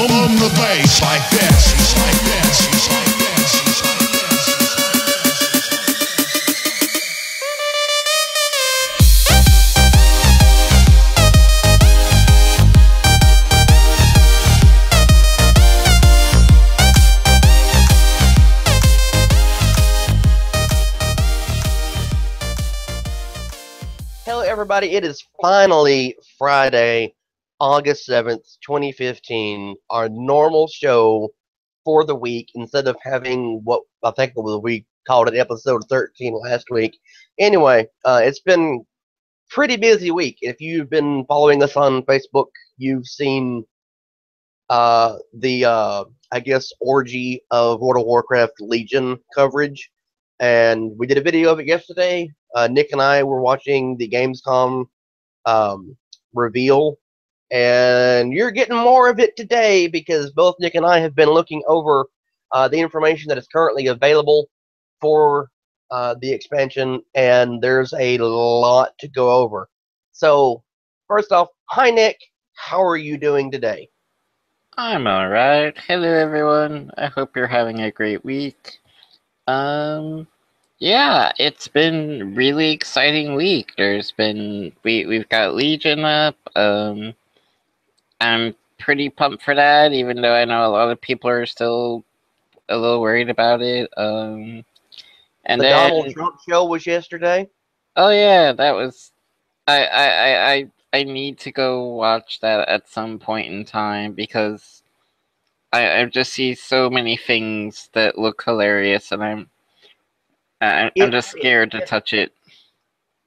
boom the bass like this, like this, like this, like this. Hello, everybody. It is finally Friday, August 7th, 2015, our normal show for the week, instead of having what I think we called it episode 13 last week. Anyway, it's been a pretty busy week. If you've been following us on Facebook, you've seen I guess, orgy of World of Warcraft Legion coverage. And we did a video of it yesterday. Nick and I were watching the Gamescom reveal, and you're getting more of it today because both Nick and I have been looking over the information that is currently available for the expansion, and there's a lot to go over. So, first off, hi Nick, how are you doing today? I'm alright. Hello everyone. I hope you're having a great week. Yeah, it's been really exciting week. We've got Legion up. I'm pretty pumped for that, even though I know a lot of people are still a little worried about it. And the then Donald Trump show was yesterday. Oh yeah, that was. I need to go watch that at some point in time because I just see so many things that look hilarious, and I'm just scared to touch it.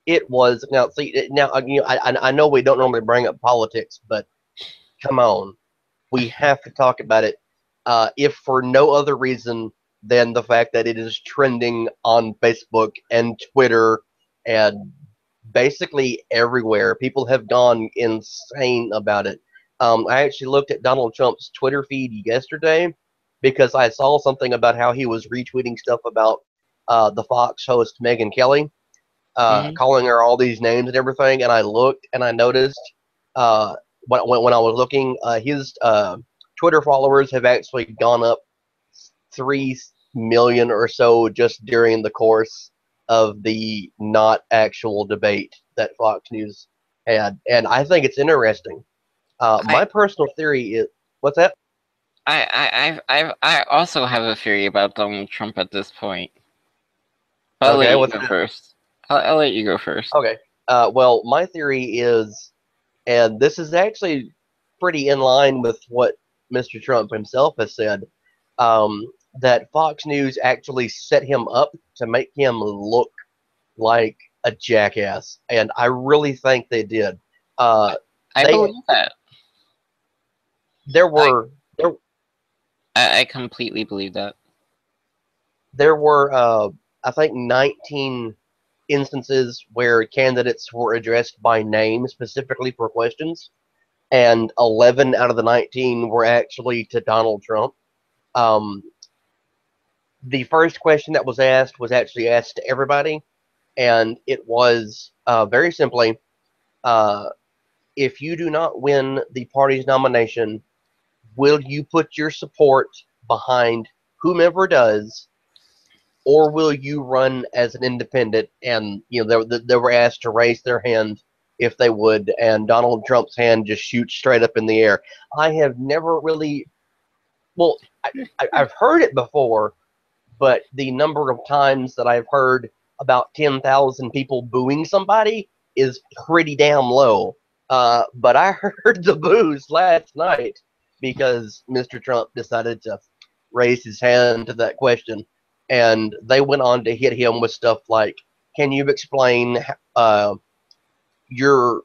It was now. See now, I know we don't normally bring up politics, but come on, we have to talk about it. If for no other reason than the fact that it is trending on Facebook and Twitter and basically everywhere. People have gone insane about it. I actually looked at Donald Trump's Twitter feed yesterday because I saw something about how he was retweeting stuff about the Fox host Megyn Kelly, calling her all these names and everything. And I looked and I noticed when I was looking, his Twitter followers have actually gone up 3 million or so just during the course of the not actual debate that Fox News had. And I think it's interesting. My personal theory is, what's that? I also have a theory about Donald Trump at this point. I'll let you go first. I'll let you go first. Okay. Well, my theory is, and this is actually pretty in line with what Mr. Trump himself has said, that Fox News actually set him up to make him look like a jackass, and I really think they did. I believe that. I completely believe that. There were, I think, 19 instances where candidates were addressed by name specifically for questions, and 11 out of the 19 were actually to Donald Trump. The first question that was actually asked to everybody, and it was very simply, if you do not win the party's nomination, will you put your support behind whomever does, or will you run as an independent? And they were asked to raise their hand if they would, and Donald Trump's hand just shoots straight up in the air. I have never really, well, I've heard it before, but the number of times that I've heard about 10,000 people booing somebody is pretty damn low. But I heard the boos last night because Mr. Trump decided to raise his hand to that question. And they went on to hit him with stuff like, can you explain your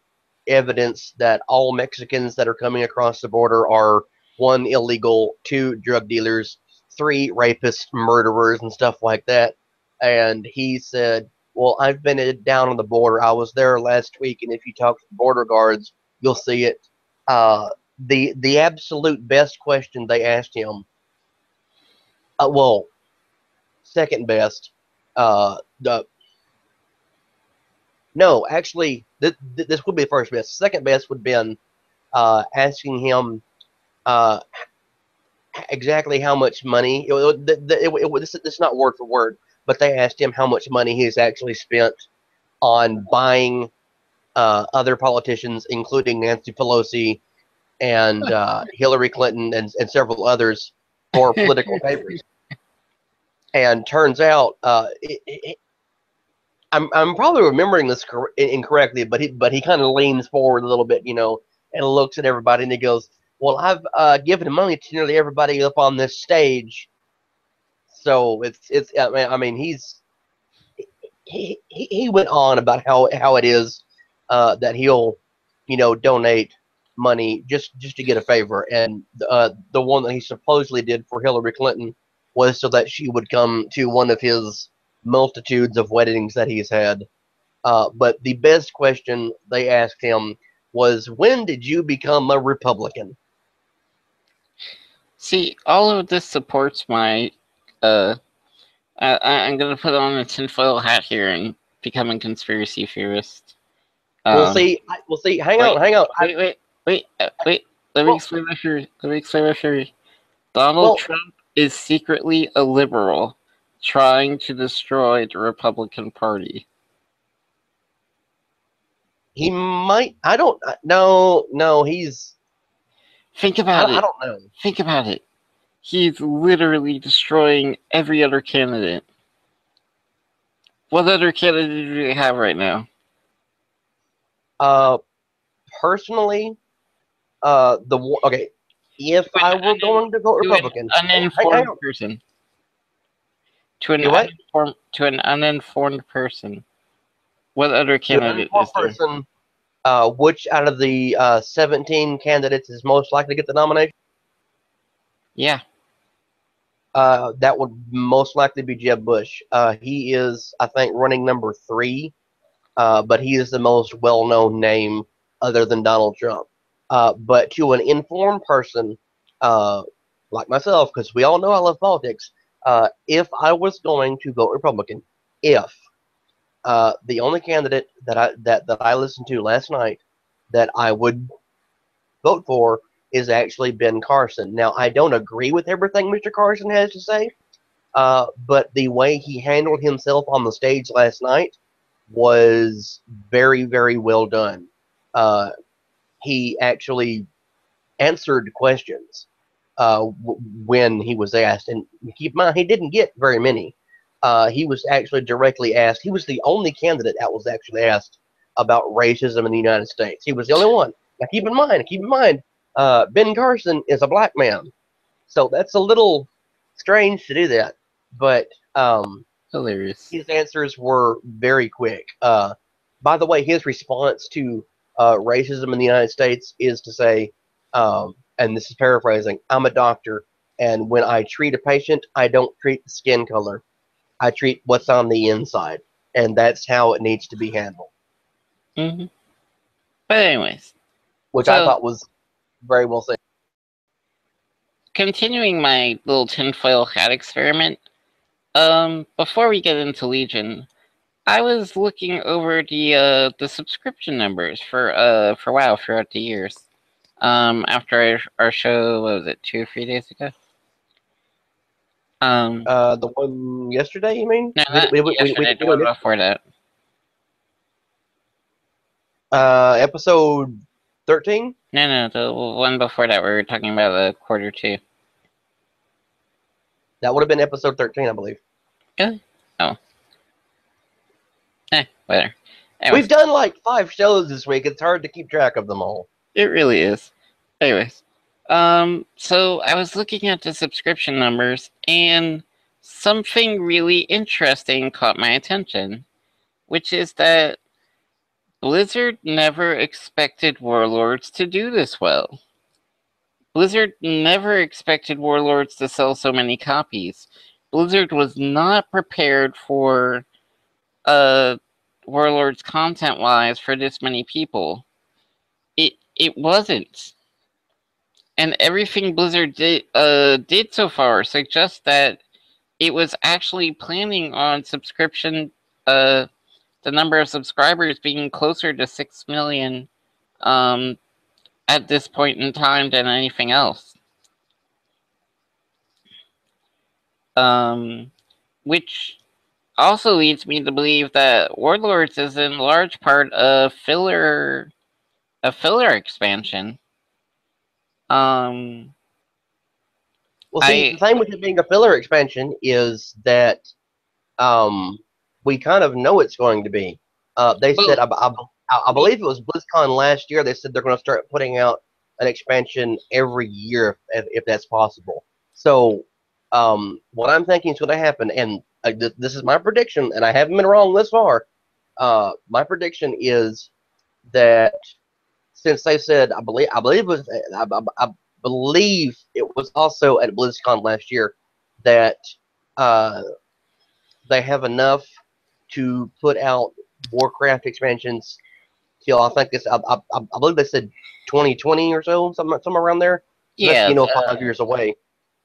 evidence that all Mexicans that are coming across the border are, 1, illegal, 2, drug dealers, 3, rapists, murderers, and stuff like that? And he said, well, I've been down on the border. I was there last week, and if you talk to the border guards, you'll see it. The absolute best question they asked him, well, second best, no, actually, this would be the first best. Second best would have been asking him exactly how much money. This is not word for word, but they asked him how much money he has actually spent on buying other politicians, including Nancy Pelosi and Hillary Clinton and several others for political favors. And turns out, I'm probably remembering this incorrectly, but he kind of leans forward a little bit, and looks at everybody and he goes, "Well, I've given money to nearly everybody up on this stage, so it's. I mean, he went on about how it is that he'll, donate money just to get a favor, and the one that he supposedly did for Hillary Clinton was so that she would come to one of his multitudes of weddings that he's had. But the best question they asked him was, "When did you become a Republican?" See, all of this supports my. I'm gonna put on a tinfoil hat here and become a conspiracy theorist. We'll see. Hang Wait, on, hang on. wait. Let me Well, explain my theory. Let me explain my theory. Donald well, Trump is secretly a liberal trying to destroy the Republican Party. he might. I don't. No. He's. Think about I it. don't know. Think about it. He's literally destroying every other candidate. What other candidate do we have right now? Personally, okay. If I were going to vote Republican, An hang uninformed on. person. To an uninformed person. What other To an candidate uninformed is there? person, which out of the 17 candidates is most likely to get the nomination? Yeah. That would most likely be Jeb Bush. He is, I think, running number 3, but he is the most well-known name other than Donald Trump. But to an informed person like myself, because we all know I love politics, if I was going to vote Republican, if the only candidate that I listened to last night that I would vote for is actually Ben Carson. Now, I don't agree with everything Mr. Carson has to say, but the way he handled himself on the stage last night was very, very well done. He actually answered questions when he was asked, and keep in mind, he didn't get very many. He was actually directly asked. He was the only candidate that was actually asked about racism in the United States. He was the only one. Now, keep in mind, Ben Carson is a black man, so that's a little strange to do that. But Hilarious. his answers were very quick. By the way, his response to racism in the United States is to say, and this is paraphrasing, "I'm a doctor, and when I treat a patient, I don't treat the skin color. I treat what's on the inside, and that's how it needs to be handled." Mm-hmm. But anyways, Which I so thought was very well said. continuing my little tinfoil hat experiment, before we get into Legion, I was looking over the subscription numbers for WoW throughout the years. After our show, what was it, 2 or 3 days ago? The one yesterday, you mean? No, not yesterday. The one before that. Episode 13? No, the one before that. We were talking about the quarter 2. That would have been episode 13, I believe. Really? Oh. Whatever. We've done like 5 shows this week. It's hard to keep track of them all. It really is. Anyways, so I was looking at the subscription numbers, and something really interesting caught my attention, which is that Blizzard never expected Warlords to do this well. Blizzard never expected Warlords to sell so many copies. Blizzard was not prepared for Warlords content-wise for this many people. It wasn't. And everything Blizzard did so far suggests that it was actually planning on subscription, the number of subscribers being closer to 6 million at this point in time than anything else. which also leads me to believe that Warlords is in large part a filler expansion. Well, see, I the thing with it being a filler expansion is that we kind of know it's going to be. They said, well, I believe it was BlizzCon last year. They said they're going to start putting out an expansion every year if that's possible. So, what I'm thinking is going to happen, and this is my prediction, and I haven't been wrong this far. My prediction is that since they said, I believe it was, I believe it was also at BlizzCon last year that uh, they have enough to put out Warcraft expansions till I think this. I believe they said 2020 or so, somewhere around there. So that's yeah, 5 years away.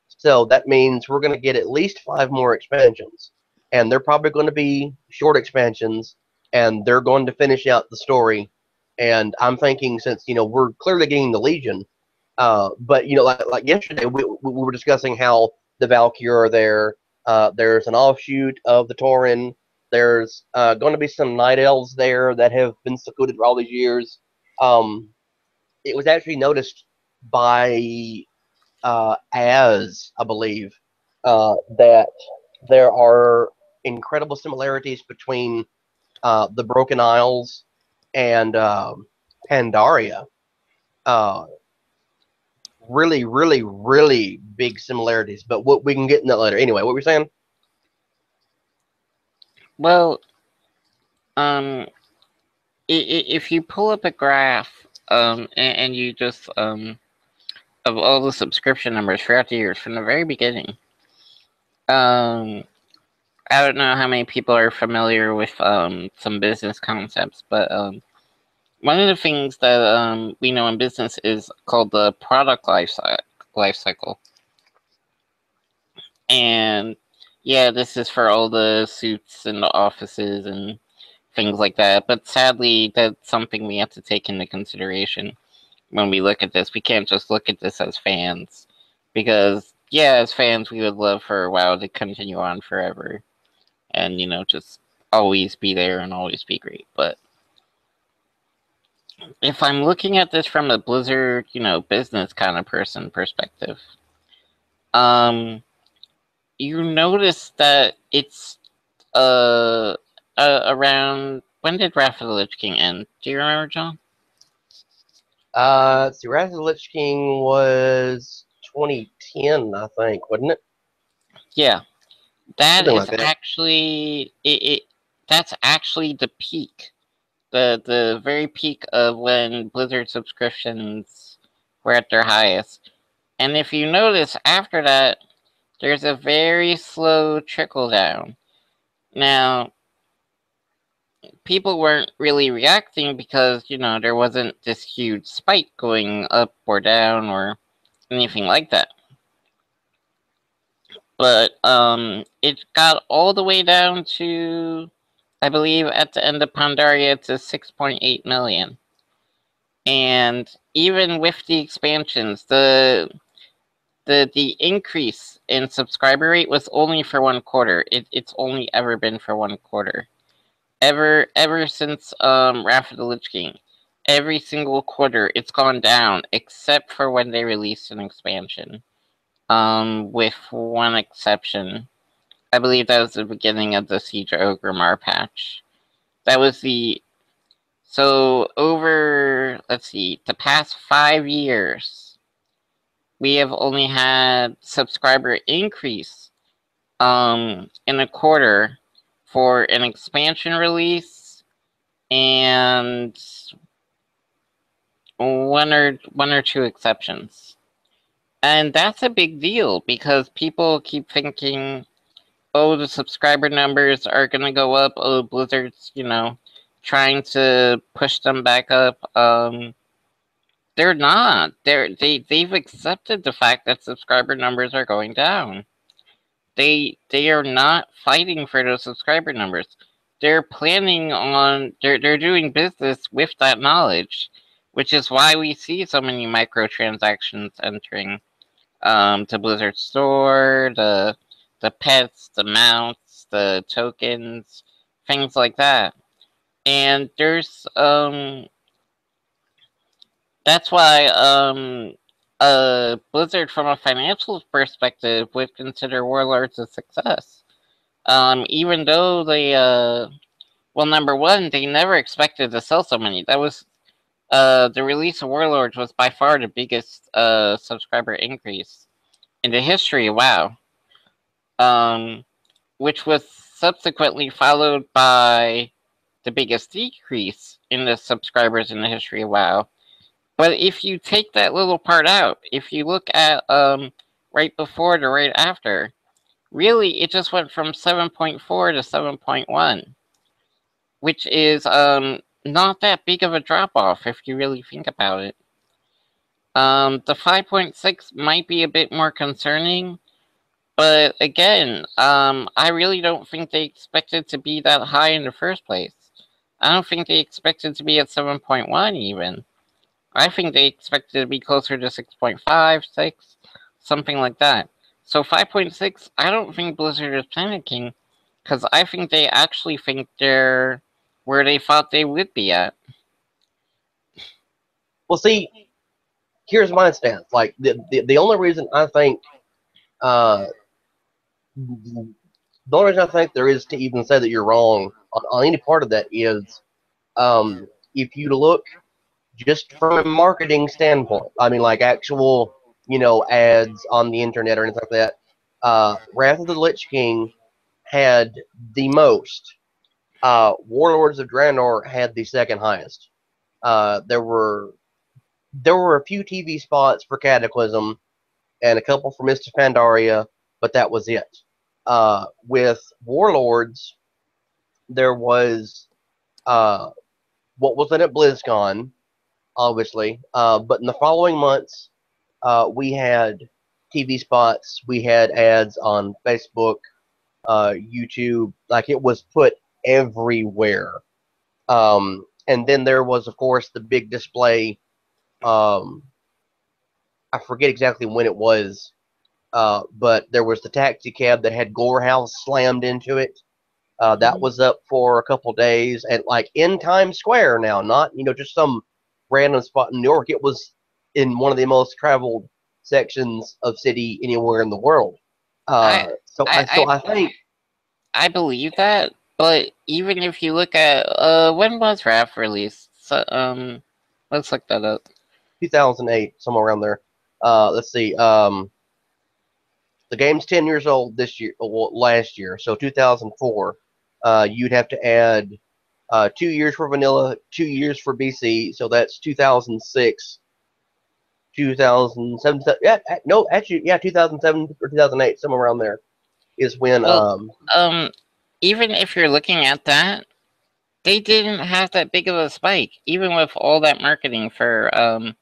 So that means we're going to get at least 5 more expansions, and they're probably going to be short expansions, and they're going to finish out the story. And I'm thinking since we're clearly getting the Legion, but like yesterday we were discussing how the Valkyrie are there. There's an offshoot of the Tauren. There's going to be some Night Elves there that have been secluded for all these years. It was actually noticed by as I believe that there are incredible similarities between the Broken Isles and Pandaria. Uh, really, really, really big similarities, but what we can get in that later. Anyway, what were you saying? well, um, if you pull up a graph, and you just of all the subscription numbers throughout the years from the very beginning, I don't know how many people are familiar with some business concepts, but one of the things that we know in business is called the product life cycle. And yeah, this is for all the suits and the offices and things like that. But sadly, that's something we have to take into consideration when we look at this. We can't just look at this as fans. Because, yeah, as fans, we would love for WoW to continue on forever. And, just always be there and always be great. But if I'm looking at this from a Blizzard, business kind of person perspective, um, you notice that it's around when did Wrath of the Lich King end? Do you remember, John? See, Wrath of the Lich King was 2010, I think, wasn't it? Yeah, that Something is like that. actually it. That's actually the peak, the very peak of when Blizzard subscriptions were at their highest. And if you notice, after that, there's a very slow trickle down. Now, people weren't really reacting because, there wasn't this huge spike going up or down or anything like that. But it got all the way down to, I believe, at the end of Pandaria to 6.8 million. And even with the expansions, the increase in subscriber rate was only for 1 quarter. It's only ever been for 1 quarter. Ever since Wrath of the Lich King, every single quarter it's gone down, except for when they released an expansion. With one exception. I believe that was the beginning of the Siege of Orgrimmar patch. That was so over, let's see, the past 5 years, we have only had subscriber increase in a quarter for an expansion release and one or two exceptions. And that's a big deal because people keep thinking, oh, the subscriber numbers are gonna go up. Oh, Blizzard's, trying to push them back up. They're not. They've accepted the fact that subscriber numbers are going down. They are not fighting for those subscriber numbers. They're planning on they're doing business with that knowledge, which is why we see so many microtransactions entering to Blizzard Store, the the pets, the mounts, the tokens, things like that. And there's that's why Blizzard from a financial perspective would consider Warlords a success. Even though they well, number one, they never expected to sell so many. That was the release of Warlords was by far the biggest subscriber increase in the history of WoW. Which was subsequently followed by the biggest decrease in the subscribers in the history of WoW. But if you take that little part out, if you look at right before to right after, really it just went from 7.4 to 7.1, which is not that big of a drop off if you really think about it. The 5.6 might be a bit more concerning, but again, I really don't think they expected to be that high in the first place. I don't think they expected to be at 7.1 even. I think they expected to be closer to 6.5, 6, something like that. So 5.6, I don't think Blizzard is panicking, because I think they actually think they're where they thought they would be at. Well, see, here's my stance. Like the only reason I think the only reason I think there is to even say that you're wrong on any part of that is if you look just from a marketing standpoint, I mean, like actual, ads on the internet or anything like that, Wrath of the Lich King had the most. Warlords of Draenor had the second highest. There were a few TV spots for Cataclysm and a couple for Mist of Pandaria, but that was it. With Warlords, there was what was in at BlizzCon, obviously, but in the following months, we had TV spots, we had ads on Facebook, YouTube, like it was put everywhere. And then there was, of course, the big display. I forget exactly when it was, but there was the taxi cab that had Gorehouse slammed into it. That was up for a couple days, and like in Times Square now, not just some random spot in New York. It was in one of the most traveled sections of city anywhere in the world. I I think I believe that, but even if you look at when was Wrath released? So, let's look that up. 2008, somewhere around there. Let's see. The game's 10 years old this year, last year, so 2004. You'd have to add 2 years for vanilla, 2 years for BC, so that's 2006, 2007. Yeah, no, actually, yeah, 2007 or 2008, somewhere around there is when. Well, even if you're looking at that, they didn't have that big of a spike, even with all that marketing for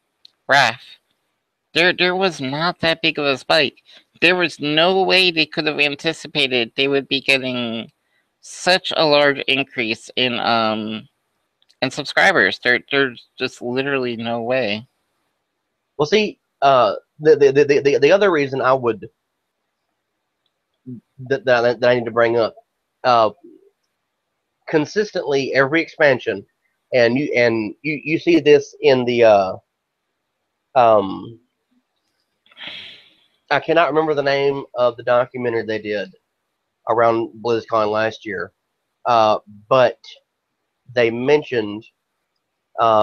Wrath. There was not that big of a spike. There was no way they could have anticipated they would be getting such a large increase in subscribers. There's just literally no way. Well, see, the other reason I would that I need to bring up, consistently every expansion, and you see this in the I cannot remember the name of the documentary they did around BlizzCon last year, but they mentioned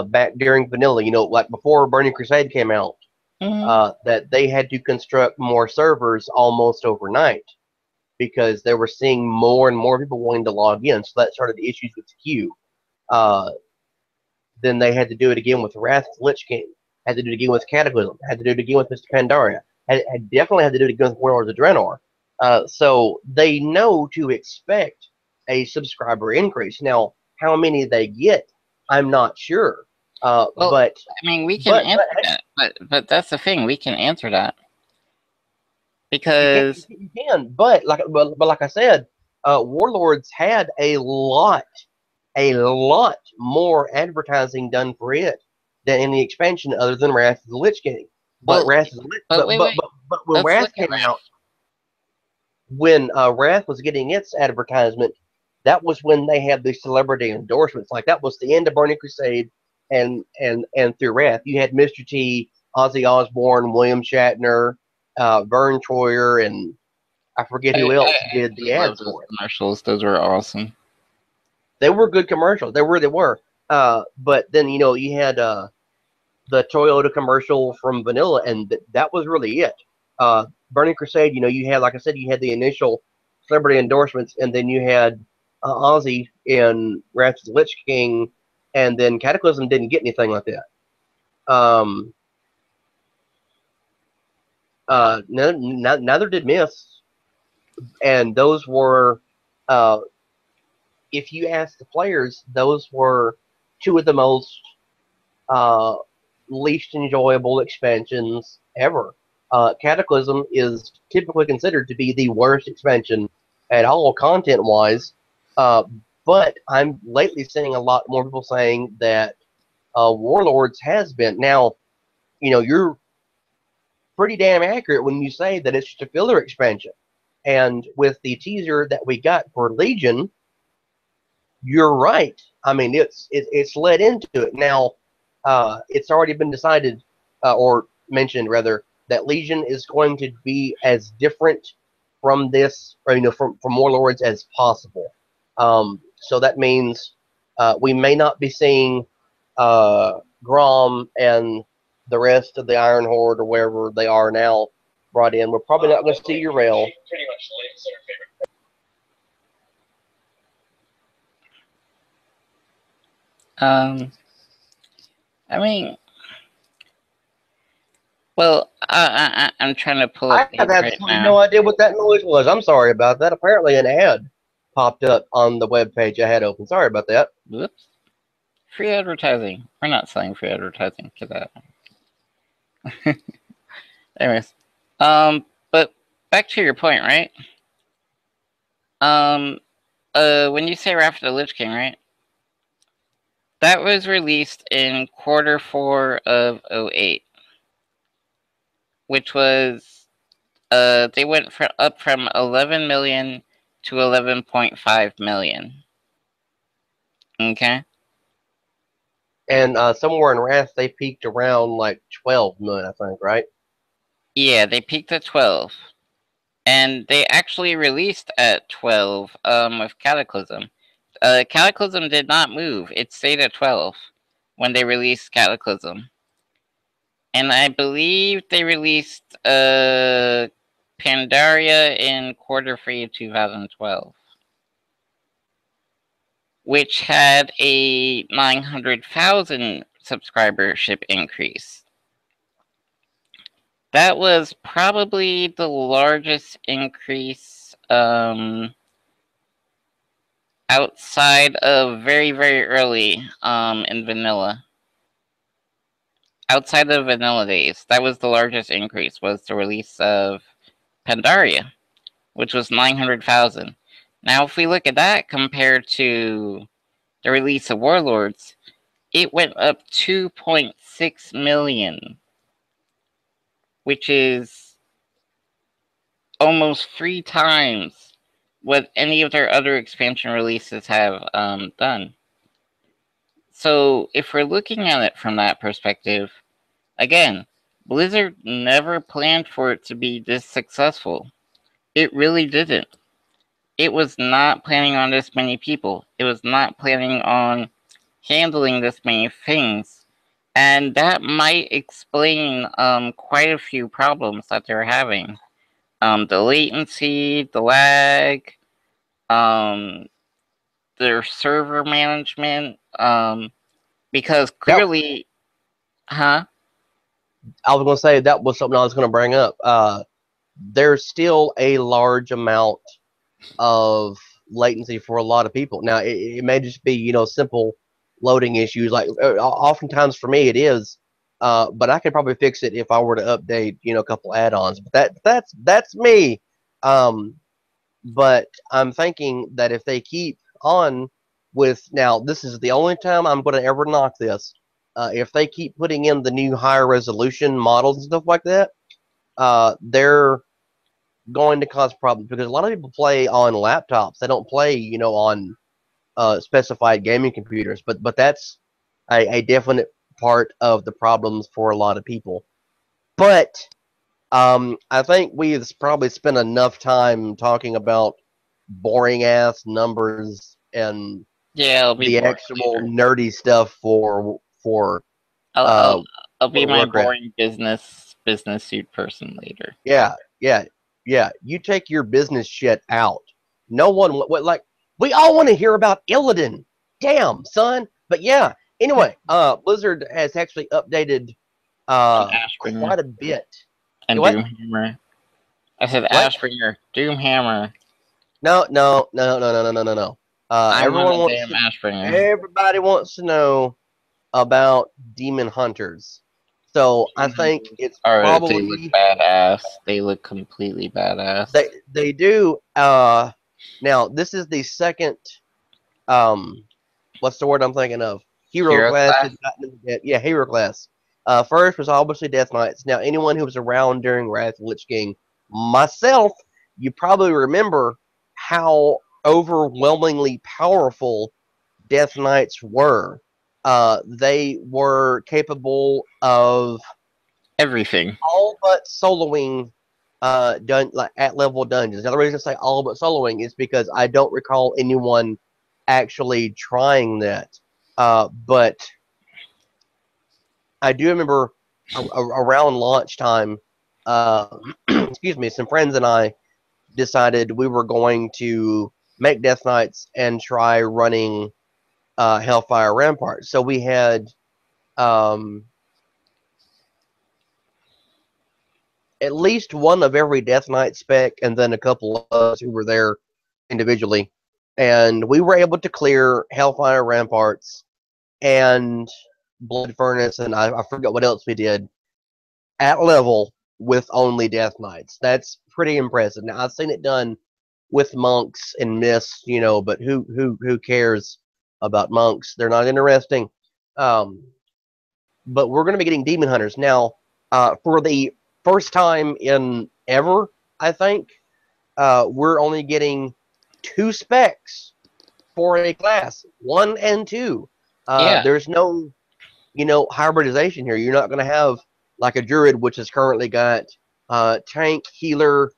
back during vanilla, like before Burning Crusade came out, that they had to construct more servers almost overnight because they were seeing more and more people wanting to log in. So that started the issues with the queue. Then they had to do it again with Wrath of the Lich King. Had to do it again with Cataclysm. Had to do it again with Mr. Pandaria. Had definitely had to do it again with Warlords of Draenor. So they know to expect a subscriber increase. Now, how many they get, I'm not sure. Well, but I mean, we can answer that. But that's the thing, we can answer that because you can. But like I said, Warlords had a lot more advertising done for it than any expansion other than Wrath of the Lich King. But well, Wrath of the Lich, but wait, but when let's Wrath look at came out, when Wrath was getting its advertisement, that was when they had the celebrity endorsements. Like that was the end of Burning Crusade, and through Wrath, you had Mr. T, Ozzy Osbourne, William Shatner, Vern Troyer, and I forget who else did the love ads those for it. commercials. Those were awesome. They were good commercials. They were. But then you had the Toyota commercial from Vanilla, and that was really it. Burning Crusade, you had, like I said, you had the initial celebrity endorsements, and then you had Ozzy in Wrath of the Lich King, and then Cataclysm didn't get anything like that. Neither did Myths, and those were, if you ask the players, those were two of the most uh, least enjoyable expansions ever. Cataclysm is typically considered to be the worst expansion at all, content-wise. Uh, but I'm lately seeing a lot more people saying that Warlords has been. Now, you're pretty damn accurate when you say that it's just a filler expansion. And with the teaser that we got for Legion, you're right. I mean, it's led into it. Now, it's already been decided, or mentioned rather, that Legion is going to be as different from this, or, from Warlords as possible. So that means we may not be seeing Grom and the rest of the Iron Horde, or wherever they are now, brought in. We're probably not going to see Urael. Pretty much Layton's our favorite. I mean, well, I'm trying to pull I up have these right absolutely now. no idea what that noise was. I'm sorry about that. Apparently, an ad popped up on the web page I had open. Sorry about that. Whoops. Free advertising. We're not selling free advertising to that. Anyways, but back to your point, right? When you say Wrath of the Lich King, right? That was released in Q4 of 08, which was they went up from 11 million to 11.5 million. Okay. And somewhere in Wrath, they peaked around like 12 million, I think, right? Yeah, they peaked at 12. And they actually released at 12 with Cataclysm. Cataclysm did not move. It stayed at 12 when they released Cataclysm. And I believe they released Pandaria in Q3 of 2012, which had a 900,000 subscribership increase. That was probably the largest increase outside of very, very early in vanilla. Outside of vanilla days, that was the largest increase, was the release of Pandaria, which was 900,000. Now, if we look at that compared to the release of Warlords, it went up 2.6 million, which is almost 3 times what any of their other expansion releases have done. So, if we're looking at it from that perspective, again, Blizzard never planned for it to be this successful. It really didn't. It was not planning on this many people. It was not planning on handling this many things. And that might explain quite a few problems that they're having. The latency, the lag, their server management, because clearly, huh? I was going to say that was something I was going to bring up. There's still a large amount of latency for a lot of people. Now, it may just be, simple loading issues. Like, oftentimes for me, it is. But I could probably fix it if I were to update, a couple add-ons. But that's me. But I'm thinking that if they keep on with, now, this is the only time I'm going to ever knock this. If they keep putting in the new higher resolution models and stuff like that, going to cause problems because a lot of people play on laptops. They don't play, on specified gaming computers. But that's a definite part of the problems for a lot of people. But I think we've probably spent enough time talking about boring ass numbers and Yeah, I'll be the boring actual later. nerdy stuff for I'll, uh I'll, I'll be for my Warcraft. boring business suit person later. Yeah, yeah, yeah. You take your business shit out. No one what like we all want to hear about Illidan. Damn, son. But yeah. Anyway, Blizzard has actually updated And Ashbringer quite a bit. and What? Doomhammer. I said What? Ashbringer, Doomhammer. No, no, no, no, no, no, no, no, no. I'm not Everyone a wants damn to. Ashbringer. Everybody wants to know about demon hunters. So I think it's Or they look probably badass. They look completely badass. they do. Now this is the second. What's the word I'm thinking of? Hero Hero class class? has gotten into yeah, hero class. First was obviously Death Knights. Now anyone who was around during Wrath of the Lich King, myself, you probably remember how overwhelmingly powerful Death Knights were. They were capable of Everything. all but soloing like at level dungeons. Now the reason I say all but soloing is because I don't recall anyone actually trying that. But I do remember around launch time, excuse me, some friends and I decided we were going to make Death Knights and try running Hellfire Rampart. So we had um, at least one of every Death Knight spec, and then a couple of us who were there individually. And we were able to clear Hellfire Ramparts and Blood Furnace, and I forget what else we did at level with only Death Knights. That's pretty impressive. Now I've seen it done with monks and Mist, but who cares about monks? They're not interesting. Um, but we're going to be getting demon hunters now for the first time in ever. I think we're only getting two specs for a class, 1 and 2. Yeah. There's no hybridization here. You're not going to have like a druid, which has currently got tank, healer,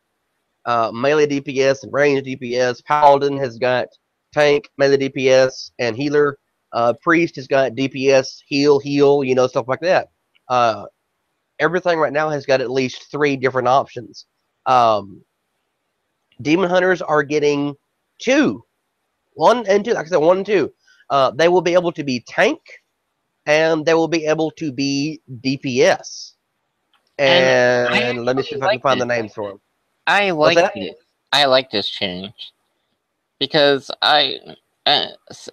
melee DPS, and range DPS. Paladin has got tank, melee DPS, and healer. Priest has got DPS, heal, stuff like that. Everything right now has got at least 3 different options. Demon hunters are getting 2, 1 and 2. Like I said, 1 and 2. They will be able to be tank, and they will be able to be DPS. And let me see if I can find the names for them. I What's like that? it. I like this change because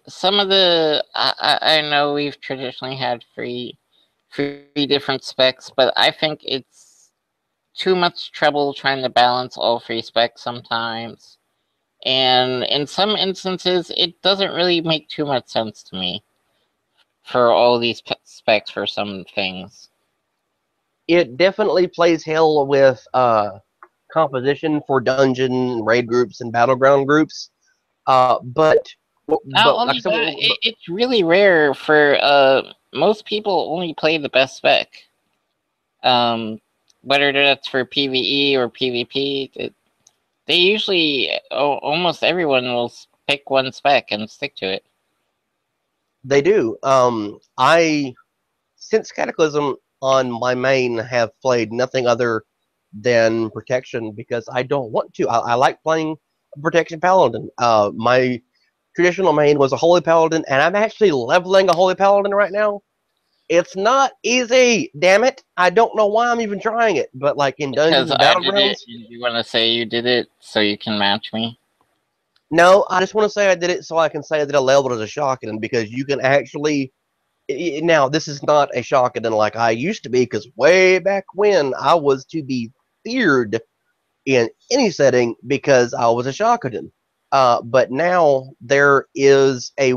some of the I know we've traditionally had three different specs, but I think it's too much trouble trying to balance all 3 specs sometimes. And in some instances, it doesn't really make too much sense to me for all these specs for some things. It definitely plays hell with composition for dungeon, raid groups, and battleground groups. But Not like I only said, that, it's really rare for most people only play the best spec. Whether that's for PvE or PvP, they usually almost everyone will pick one spec and stick to it. they do. Since Cataclysm on my main have played nothing other than protection because I don't want to. I like playing protection paladin. My traditional main was a holy paladin, and I'm actually leveling a holy paladin right now. It's not easy, damn it. I don't know why I'm even trying it, but like in dungeons Because and I did it, battlegrounds. you want to say you did it so you can match me? No, I just want to say I did it so I can say that I leveled as a shotgun because you can actually. Now, this is not a shotgun like I used to be because way back when I was to be feared in any setting because I was a shotgun. But now there is a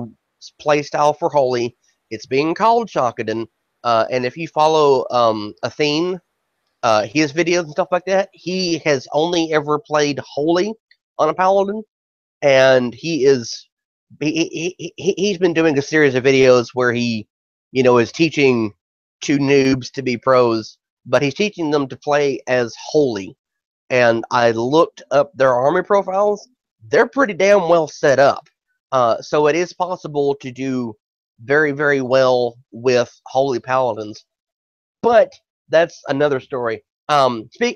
playstyle for Holy. It's being called shotgun. And if you follow Athene his videos and stuff like that, he has only ever played holy on a paladin, and he's been doing a series of videos where he, is teaching two noobs to be pros, but he's teaching them to play as holy. And I looked up their army profiles; they're pretty damn well set up. So it is possible to do very, very well with holy paladins. But that's another story. Actually,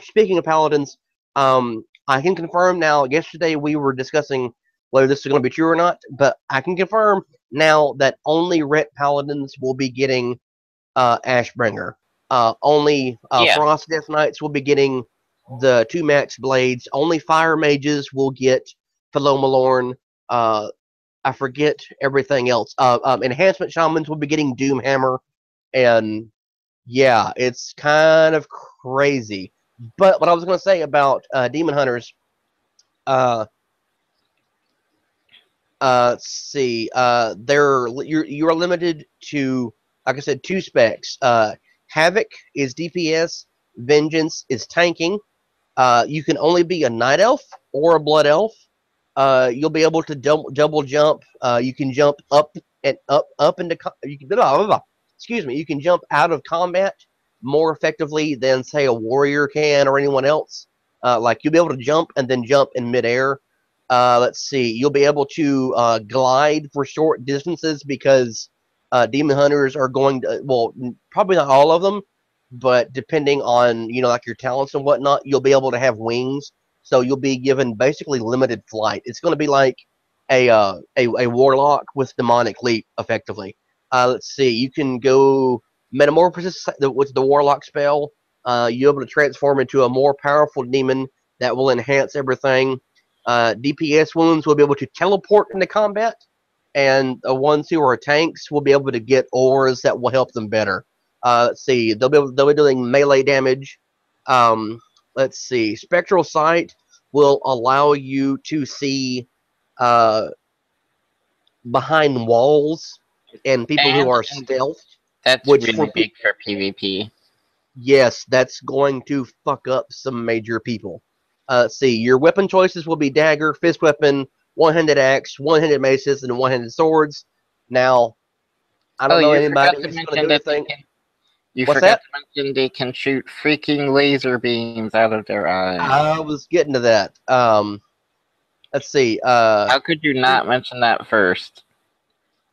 speaking of paladins, I can confirm now. Yesterday we were discussing whether this is going to be true or not, but I can confirm now that only ret paladins will be getting Ashbringer. Only Yeah. Frost Death Knights will be getting the 2 max blades. Only fire mages will get Philomalorn. I forget everything else. Enhancement shamans will be getting Doomhammer, and yeah, it's kind of crazy. But what I was going to say about demon hunters, uh, let's see, you're limited to, like I said, 2 specs. Havoc is DPS, Vengeance is tanking. You can only be a night elf or a blood elf. You'll be able to double jump. You can jump up and up into. You can excuse me. You can jump out of combat more effectively than say a warrior can or anyone else. Like you'll be able to jump and then jump in midair. Let's see. You'll be able to glide for short distances because demon hunters are going to. Well, probably not all of them, but depending on like your talents and whatnot, you'll be able to have wings. So you'll be given basically limited flight. It's going to be like a warlock with demonic leap, effectively. Let's see. You can go metamorphosis with the warlock spell. You're able to transform into a more powerful demon that will enhance everything. DPS wounds will be able to teleport into combat, and the ones who are tanks will be able to get auras that will help them better. Let's see. They'll be doing melee damage. Let's see. Spectral sight will allow you to see behind walls and people who are stealth. That's which really big for PvP. Yes, that's going to fuck up some major people. Let's see. Your weapon choices will be dagger, fist weapon, one-handed axe, one-handed maces, and one-handed swords. Now, I don't know anybody who's going to do anything. You What's forgot that? to mention they can shoot freaking laser beams out of their eyes. I was getting to that. Let's see. How could you not mention that first?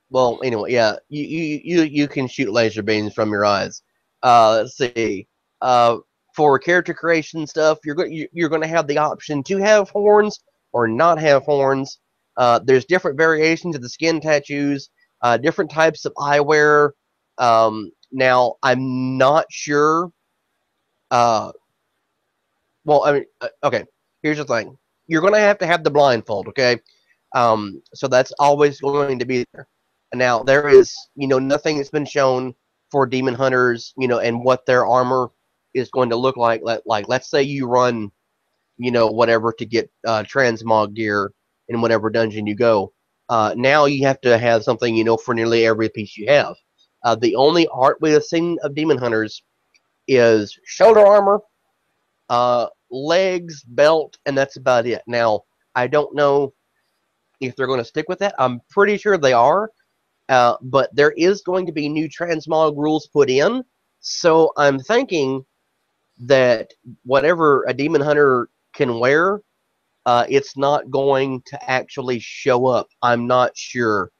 Well, anyway, yeah, you can shoot laser beams from your eyes. Let's see. For character creation stuff, you're going to have the option to have horns or not have horns. There's different variations of the skin tattoos, different types of eyewear. Now, I'm not sure. Well, I mean, okay. Here's the thing: you're going to have the blindfold, okay? So that's always going to be there. Now, there is, nothing that's been shown for demon hunters, and what their armor is going to look like. Like, let's say you run, whatever to get transmog gear in whatever dungeon you go. Now you have to have something, for nearly every piece you have. The only art we have seen of demon hunters is shoulder armor, legs, belt, and that's about it. Now, I don't know if they're going to stick with that. I'm pretty sure they are. But there is going to be new transmog rules put in, so I'm thinking that whatever a demon hunter can wear, it's not going to actually show up. I'm not sure.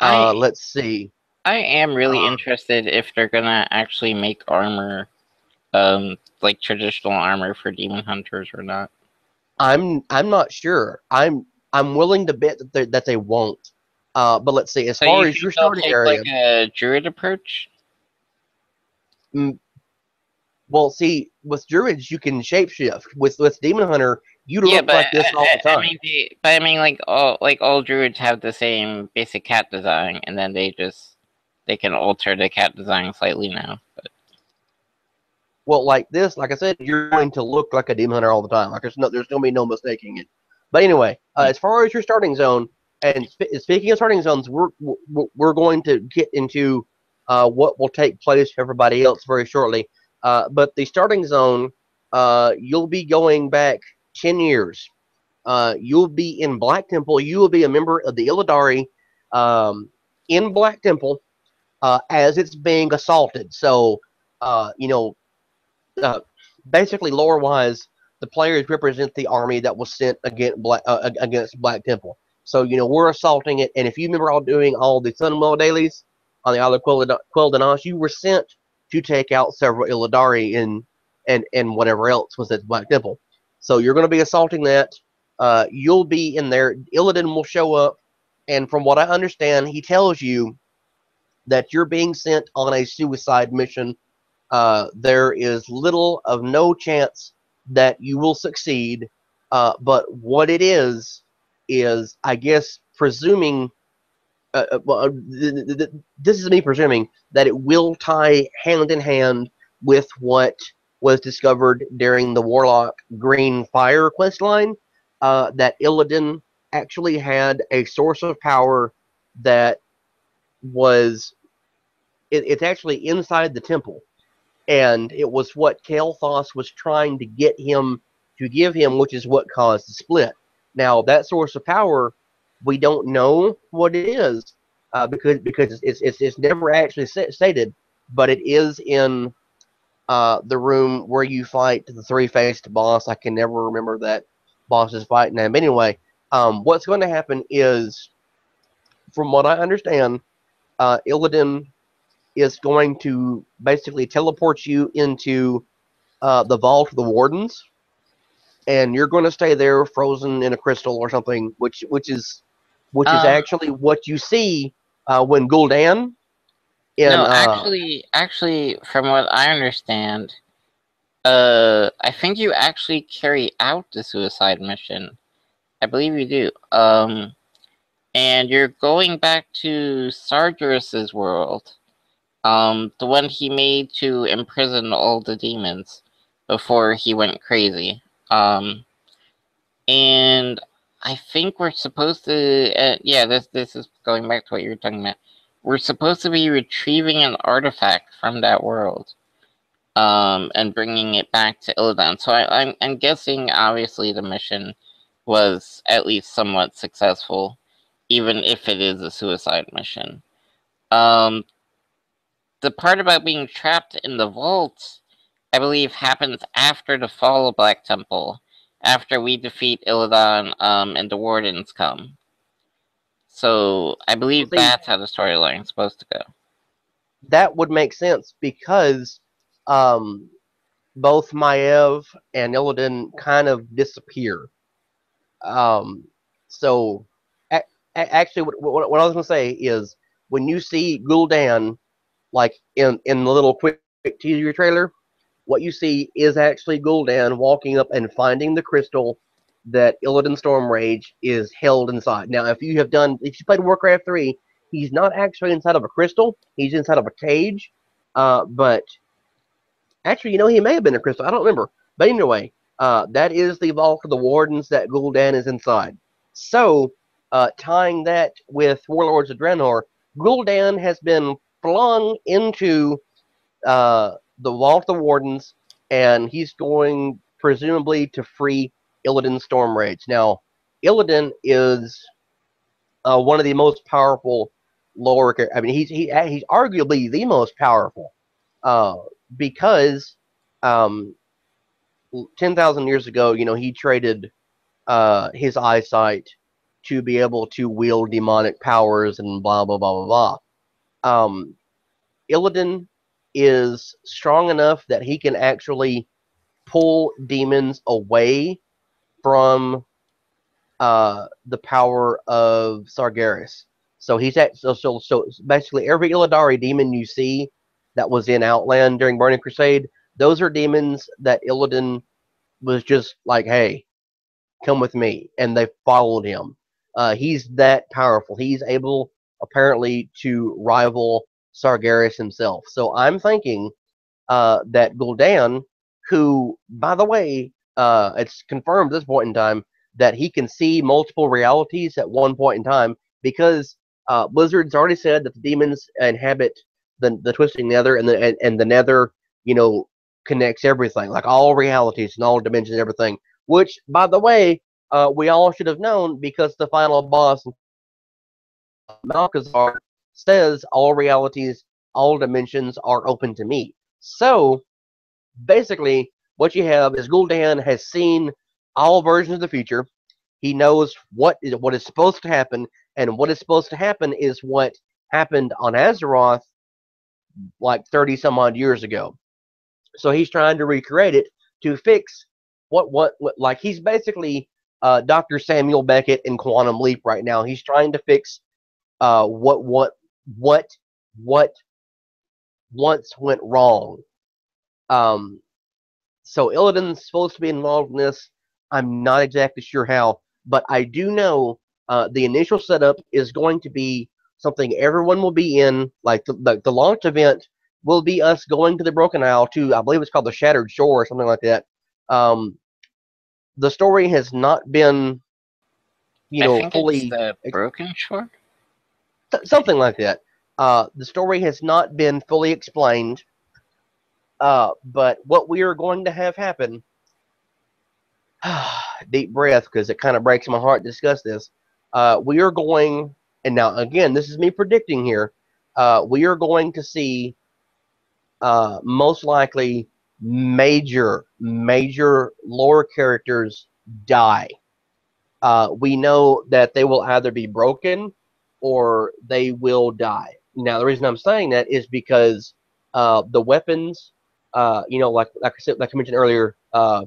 Let's see. I am really interested if they're gonna actually make armor, like traditional armor for demon hunters or not. I'm not sure. I'm willing to bet that they won't. But let's see. As far as your starting area, like a druid approach. Well, see, with druids you can shapeshift. With demon hunter, you look like this all the time. I mean, like all druids have the same basic cat design, and then they can alter the cat design slightly now. But well, like this, like I said, you're going to look like a demon hunter all the time. Like there's going to be no mistaking it. But anyway, as far as your starting zone, and speaking of starting zones, we're going to get into what will take place for everybody else very shortly. But the starting zone, you'll be going back 10 years. You'll be in Black Temple. You will be a member of the Illidari in Black Temple as it's being assaulted. So, you know, uh, basically, lore wise, the players represent the army that was sent against Black Temple. So, you know, we're assaulting it. And if you remember all doing all the Sunwell dailies on the Isle of Quel'Danas, you were sent to take out several Illidari and whatever else was at Black Temple. So you're going to be assaulting that. You'll be in there. Illidan will show up. And from what I understand, he tells you that you're being sent on a suicide mission. There is little of no chance that you will succeed. But what it is I guess presuming. Well, this is me presuming that it will tie hand in hand with what was discovered during the Warlock Green Fire questline. That Illidan actually had a source of power that was it's actually inside the temple, and it was what Kael'thas was trying to get him to give him, which is what caused the split. Now, that source of power, we don't know what it is because it's never actually stated, but it is in the room where you fight the three-faced boss. I can never remember that boss's fight name. Anyway, what's going to happen is, from what I understand, Illidan is going to basically teleport you into the vault of the wardens, and you're going to stay there, frozen in a crystal or something, which is actually what you see when Gul'Dan in No, actually, from what I understand, I think you actually carry out the suicide mission. I believe you do. And you're going back to Sargeras's world. The one he made to imprison all the demons before he went crazy. And I think we're supposed to, yeah, this is going back to what you were talking about. We're supposed to be retrieving an artifact from that world, and bringing it back to Illidan. So I'm guessing, obviously, the mission was at least somewhat successful, even if it is a suicide mission. The part about being trapped in the vault, I believe, happens after the fall of Black Temple, after we defeat Illidan, and the Wardens come. So I believe that's how the storyline's supposed to go. That would make sense because both MEOW and Illidan kind of disappear. So actually, what I was going to say is when you see Gul'Dan, like in the little quick teaser trailer, what you see is actually Gul'Dan walking up and finding the crystal that Illidan Stormrage is held inside. Now, if you played Warcraft 3, he's not actually inside of a crystal. He's inside of a cage. But actually, he may have been a crystal. I don't remember. But anyway, that is the vault of the Wardens that Gul'Dan is inside. So, tying that with Warlords of Draenor, Gul'Dan has been flung into the vault of the Wardens, and he's going presumably to free Illidan Stormrage. Now, Illidan is one of the most powerful lower. I mean, he's arguably the most powerful because 10,000 years ago, he traded his eyesight to be able to wield demonic powers and blah blah blah blah blah. Illidan is strong enough that he can actually pull demons away from the power of Sargeras. So so basically every Illidari demon you see that was in Outland during Burning Crusade, those are demons that Illidan was just like, hey, come with me, and they followed him. He's that powerful. He's able apparently to rival Sargeras himself. So I'm thinking that Gul'Dan, who, by the way, it's confirmed at this point in time that he can see multiple realities at one point in time because Blizzard's already said that the demons inhabit the twisting nether, and the nether, connects everything, like all realities and all dimensions and everything. Which, by the way, we all should have known because the final boss, Malkazar, says all realities, all dimensions are open to me. So basically, what you have is Gul'Dan has seen all versions of the future. He knows what is supposed to happen, and what is supposed to happen is what happened on Azeroth like 30 some odd years ago. So he's trying to recreate it to fix what like he's basically Dr. Samuel Beckett in Quantum Leap right now. He's trying to fix what what once went wrong. Um, so Illidan's supposed to be involved in this. I'm not exactly sure how, but I do know the initial setup is going to be something everyone will be in. Like the launch event will be us going to the Broken Isle to, I believe it's called the Shattered Shore or something like that. The story has not been, I think it's fully the Broken Shore. something like that. The story has not been fully explained, but what we are going to have happen, deep breath, because it kind of breaks my heart to discuss this. We are going, and now again, this is me predicting here. We are going to see most likely major lore characters die. We know that they will either be broken or they will die. Now, the reason I'm saying that is because the weapons, like I said, like I mentioned earlier, uh,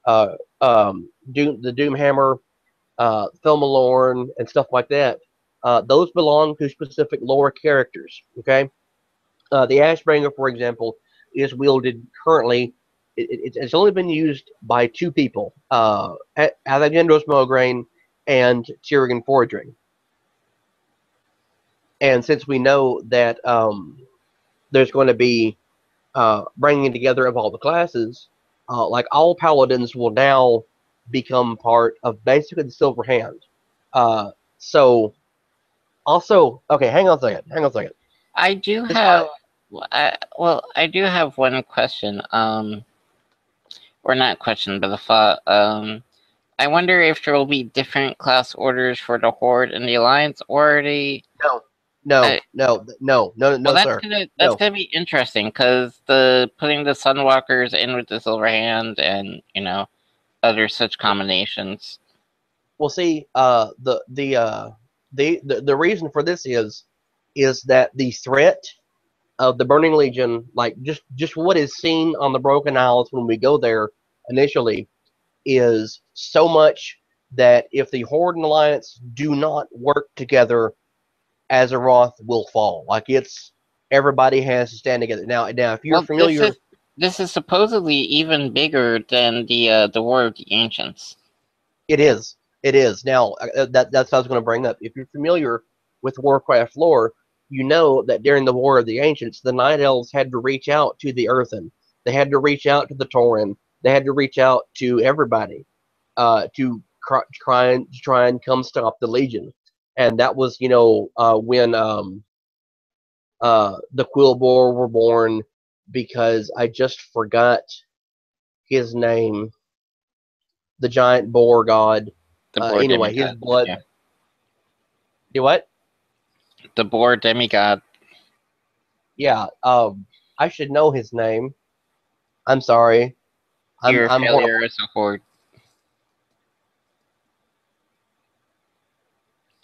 the Doom Hammer, Thelmalorn, and stuff like that. Those belong to specific lore characters. Okay, the Ashbringer, for example, is wielded currently. It's only been used by two people, Alexandros Mograine and Tyrion Fordring. And since we know that there's going to be bringing together of all the classes, like all paladins will now become part of basically the Silver Hand. So also, okay, hang on a second. I do This have, I do have one question. Or not question, but a thought. I wonder if there will be different class orders for the Horde and the Alliance, or are they? no, Well, sir. that's gonna be interesting because the putting the Sunwalkers in with the Silver Hand and other such combinations. Well, see, the reason for this is that the threat of the Burning Legion, like just what is seen on the Broken Isles when we go there initially, is so much that if the Horde and Alliance do not work together, Azeroth will fall. Like everybody has to stand together. Now, if you're familiar, this is supposedly even bigger than the War of the Ancients. it is. It is. Now, that's what I was going to bring up. If you're familiar with Warcraft lore, you know that during the War of the Ancients, the Night Elves had to reach out to the Earthen. They had to reach out to the Tauren. They had to reach out to everybody to try and come stop the Legion. And that was, when the Quillbor were born, because I just forgot his name, the giant boar god. The Boar Anyway, demigod. his blood. Yeah. Do what? The Boar demigod. Yeah. I should know his name. I'm sorry. Your I'm failure horrible. as a Horde.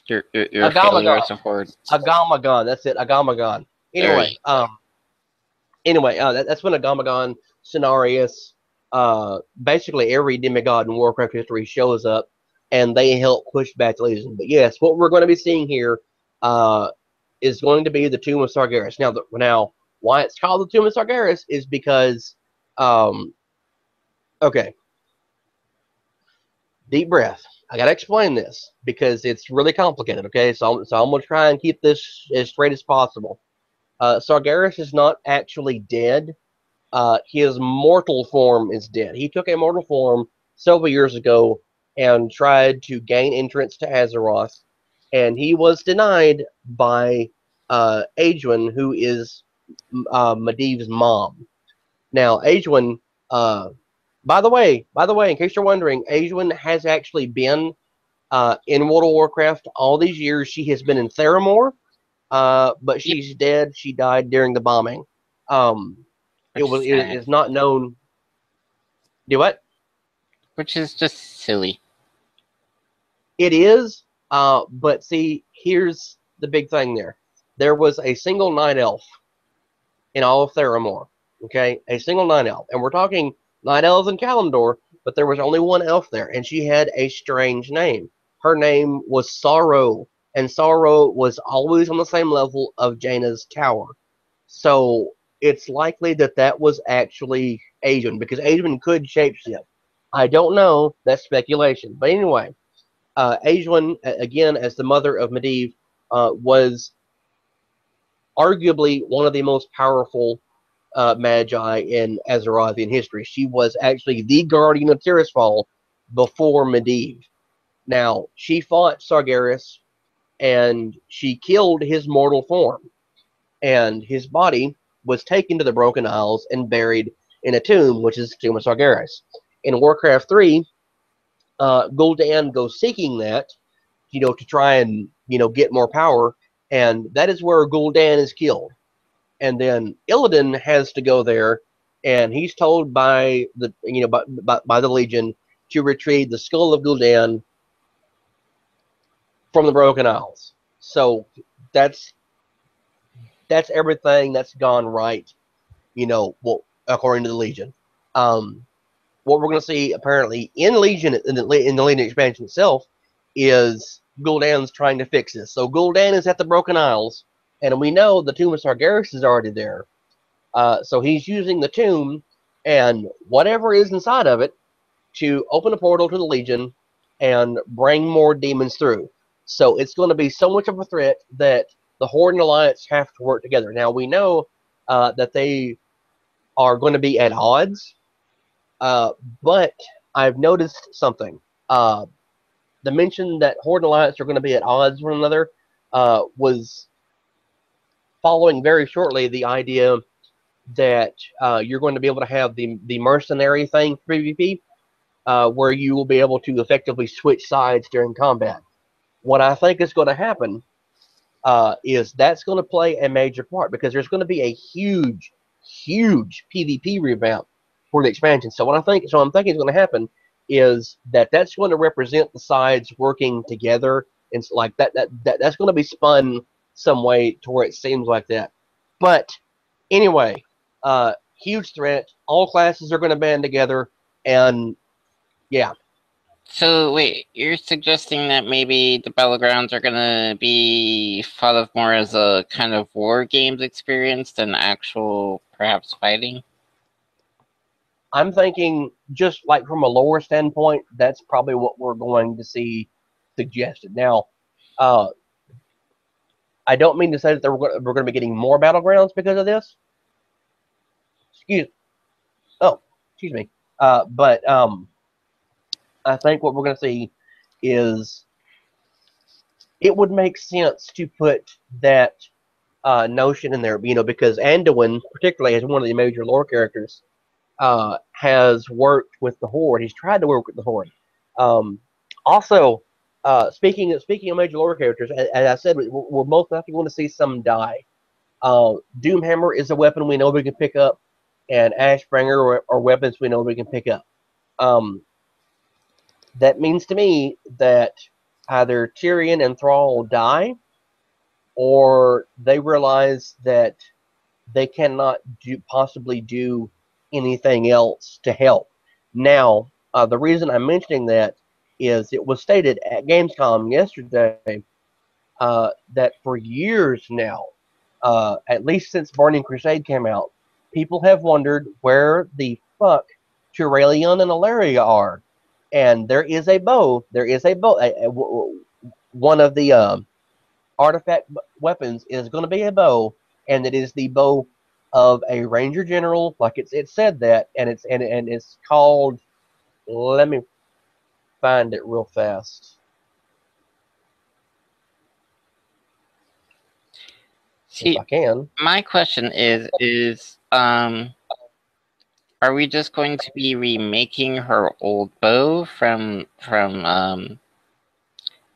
Your failure as a Horde. Agamagon. That's it. Agamagon. Anyway, that's when Agamagon, Cenarius, basically every demigod in Warcraft history shows up, and they help push back the Legion. But yes, what we're going to be seeing here is going to be the Tomb of Sargeras. Now, why it's called the Tomb of Sargeras is because, okay, deep breath. I got to explain this because it's really complicated, okay? So I'm going to try and keep this as straight as possible. Sargeras is not actually dead. His mortal form is dead. He took a mortal form several years ago and tried to gain entrance to Azeroth, and he was denied by Adrian, who is Medivh's mom. Now, Ajuin, by the way, in case you're wondering, Ajuin has actually been in World of Warcraft all these years. She has been in Theramore, but Yep. she's dead. She died during the bombing. It Which was is it sad. is not known. Do what? Which is just silly. It is, but see, here's the big thing there. There was a single night elf in all of Theramore. Okay, a single night elf, and we're talking night elves in Kalimdor, but there was only one elf there, and she had a strange name. Her name was Sorrow, and Sorrow was always on the same level of Jaina's tower. So it's likely that that was actually Adrian, because Adrian could shapeshift. I don't know. That's speculation. But anyway, Adrian, again, as the mother of Medivh, was arguably one of the most powerful magi in Azerothian history. She was actually the guardian of Tirisfal before Medivh. Now, she fought Sargeras, and she killed his mortal form, and his body was taken to the Broken Isles and buried in a tomb, which is the Tomb of Sargeras. In Warcraft 3, Gul'Dan goes seeking that, to try and, get more power, and that is where Gul'Dan is killed. And then Illidan has to go there, and he's told by the by the Legion to retrieve the skull of Gul'Dan from the Broken Isles. So that's everything that's gone right, well, according to the Legion. What we're going to see apparently in Legion in the Legion expansion itself is Gul'dan's trying to fix this. So Gul'dan is at the Broken Isles, and we know the Tomb of Sargeras is already there. So he's using the tomb and whatever is inside of it to open a portal to the Legion and bring more demons through. So it's going to be so much of a threat that the Horde and Alliance have to work together. Now we know that they are going to be at odds, but I've noticed something. The mention that Horde and Alliance are going to be at odds with one another was following very shortly the idea that you're going to be able to have the mercenary thing for PvP, where you will be able to effectively switch sides during combat. What I think is going to happen is that's going to play a major part, because there's going to be a huge, huge PvP revamp for the expansion. So I'm thinking is going to happen is that's going to represent the sides working together, and like that's going to be spun some way to where it seems like that. But anyway, huge threat. All classes are going to band together, and yeah. So wait, you're suggesting that maybe the battlegrounds are gonna be thought of more as a kind of war games experience than actual perhaps fighting? I'm thinking just like from a lower standpoint, that's probably what we're going to see suggested. Now, uh, I don't mean to say that we're going to be getting more battlegrounds because of this. Excuse. Oh, excuse me. But I think what we're going to see is it would make sense to put that notion in there, because Anduin, particularly as one of the major lore characters, has worked with the Horde. He's tried to work with the Horde. Also, speaking of major lore characters, as I said, we're most likely going to see some die. Doomhammer is a weapon we know we can pick up, and Ashbringer are weapons we know we can pick up. That means to me that either Tyrion and Thrall die, or they realize that they cannot possibly do anything else to help. Now, the reason I'm mentioning that is it was stated at Gamescom yesterday that for years now, at least since Burning Crusade came out, people have wondered where the fuck Turalion and Alaria are. And there is a bow. There is a bow. One of the artifact weapons is going to be a bow, and it is the bow of a ranger general, like it said that, and it's called. Let me find it real fast. If See, I can. my question is Are we just going to be remaking her old bow from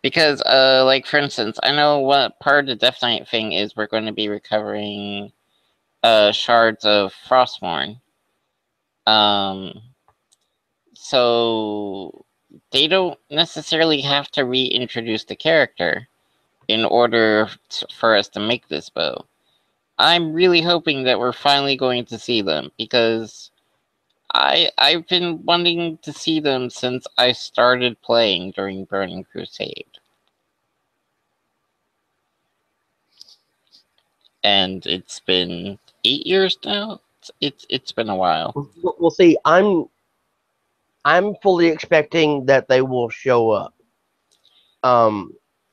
because like for instance, I know what part of the Death Knight thing is we're going to be recovering shards of Frostmourne. So they don't necessarily have to reintroduce the character in order for us to make this bow. I'm really hoping that we're finally going to see them because I've been wanting to see them since I started playing during Burning Crusade. And it's been 8 years now. It's been a while. We'll see. I'm fully expecting that they will show up.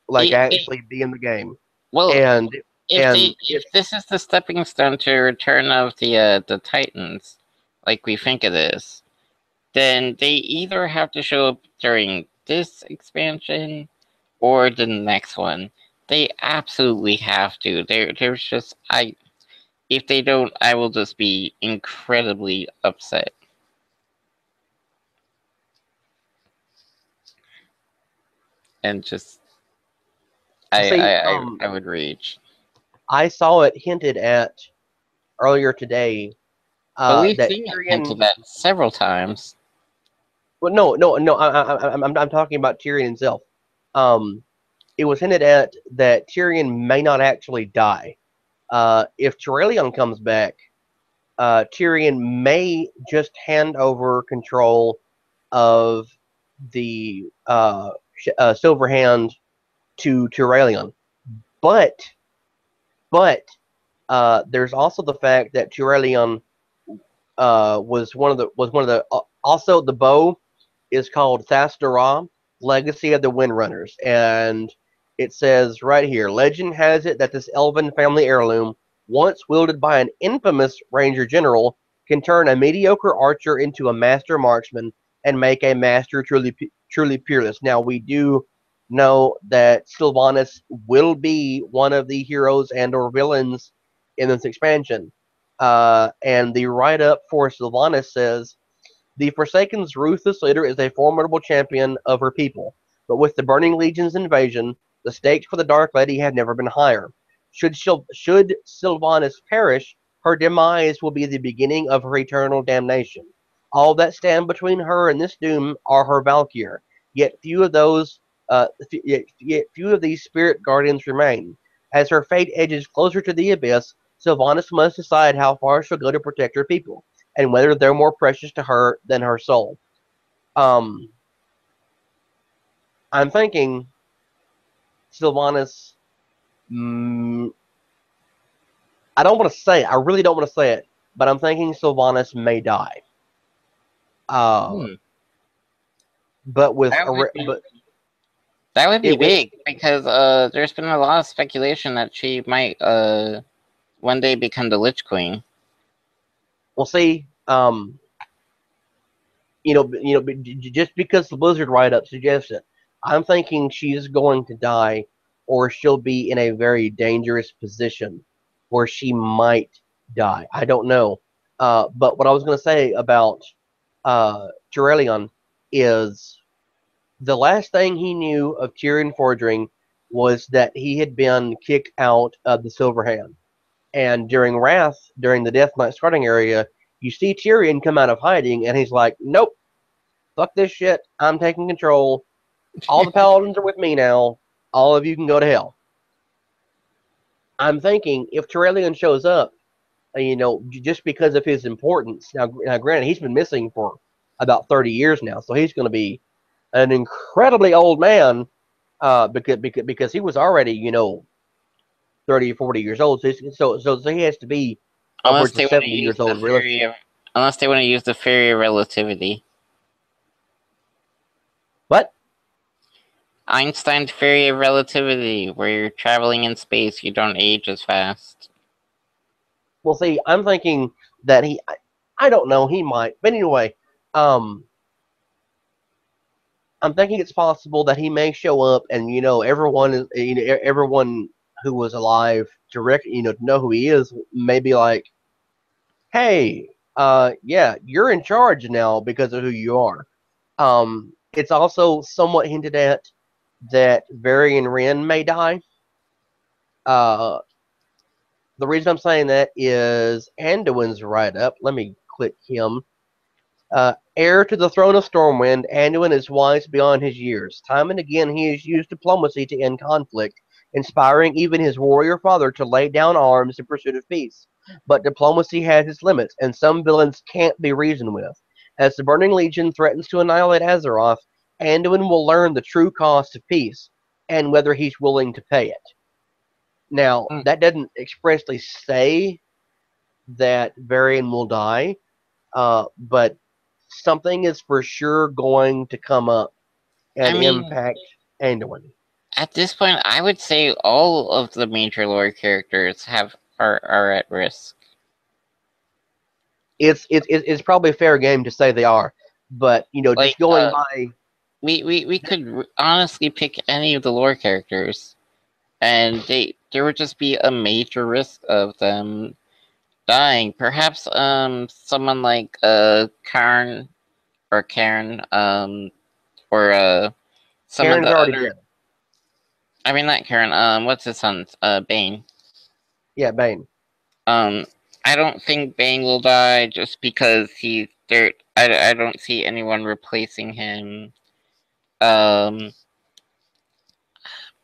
Like actually be in the game. Well, And if this is the stepping stone to Return of the Titans, like we think it is, then they either have to show up during this expansion or the next one. They absolutely have to. There's just if they don't, I will just be incredibly upset. And just I would rage. I saw it hinted at earlier today. But we've that seen it Tyrion, hinted at several times. well, no. I'm talking about Tyrion himself. It was hinted at that Tyrion may not actually die. If Tyrion comes back, Tyrion may just hand over control of the Silver Hand to Tyrion. But there's also the fact that Tyrion was one of the also the bow is called Thasdara, Legacy of the Windrunners, and it says right here, legend has it that this elven family heirloom, once wielded by an infamous ranger general, can turn a mediocre archer into a master marksman and make a master truly peerless. Now we do know that Sylvanas will be one of the heroes and or villains in this expansion. And the write-up for Sylvanas says, the Forsaken's ruthless leader is a formidable champion of her people, but with the Burning Legion's invasion, the stakes for the Dark Lady have never been higher. Should Sylvanas perish, her demise will be the beginning of her eternal damnation. All that stand between her and this doom are her Valkyr, yet few of these spirit guardians remain. As her fate edges closer to the abyss, Sylvanas must decide how far she'll go to protect her people, and whether they're more precious to her than her soul. I'm thinking Sylvanas. I don't want to say it. I really don't want to say it, but I'm thinking Sylvanas may die. But with that would be big because there's been a lot of speculation that she might one day become the Lich Queen. We'll see. Just because the Blizzard write-up suggests it, I'm thinking she's going to die, or she'll be in a very dangerous position where she might die. I don't know. But what I was going to say about Tyrion is the last thing he knew of Tyrion Fordring was that he had been kicked out of the Silver Hand. And during Wrath, during the Death Knight starting area, you see Tyrion come out of hiding, and he's like, nope, fuck this shit, I'm taking control. All the paladins are with me now. All of you can go to hell. I'm thinking if Tyrion shows up, just because of his importance. Now granted, he's been missing for about 30 years now, so he's going to be an incredibly old man because he was already, 30 or 40 years old. So he has to be upwards of 70 years old. Unless they want to use the theory of relativity. What? Einstein's theory of relativity, where you're traveling in space, you don't age as fast. Well, see, I'm thinking that I don't know, he might. But anyway, I'm thinking it's possible that he may show up and, everyone who was alive to know who he is may be like, hey, Yeah, you're in charge now because of who you are. It's also somewhat hinted at that Varian Wren may die. Uh, the reason I'm saying that is Anduin's right up. Let me click him. Heir to the throne of Stormwind, Anduin is wise beyond his years. Time and again he has used diplomacy to end conflict, inspiring even his warrior father to lay down arms in pursuit of peace. But diplomacy has its limits, and some villains can't be reasoned with. As the Burning Legion threatens to annihilate Azeroth, Anduin will learn the true cost of peace, and whether he's willing to pay it. Now, Mm. that doesn't expressly say that Varian will die, but something is for sure going to come up I and mean, impact Anduin. at this point, I would say all of the major lore characters are at risk. It's probably a fair game to say they are, but Like, just going by. we could honestly pick any of the lore characters, and there would just be a major risk of them dying. Perhaps someone like Karn or Karen or some of Karen's the already other. dead. I mean, not Karen. What's his son? Bane. Yeah, Bane. I don't think Bane will die just because he's there. I don't see anyone replacing him. Um,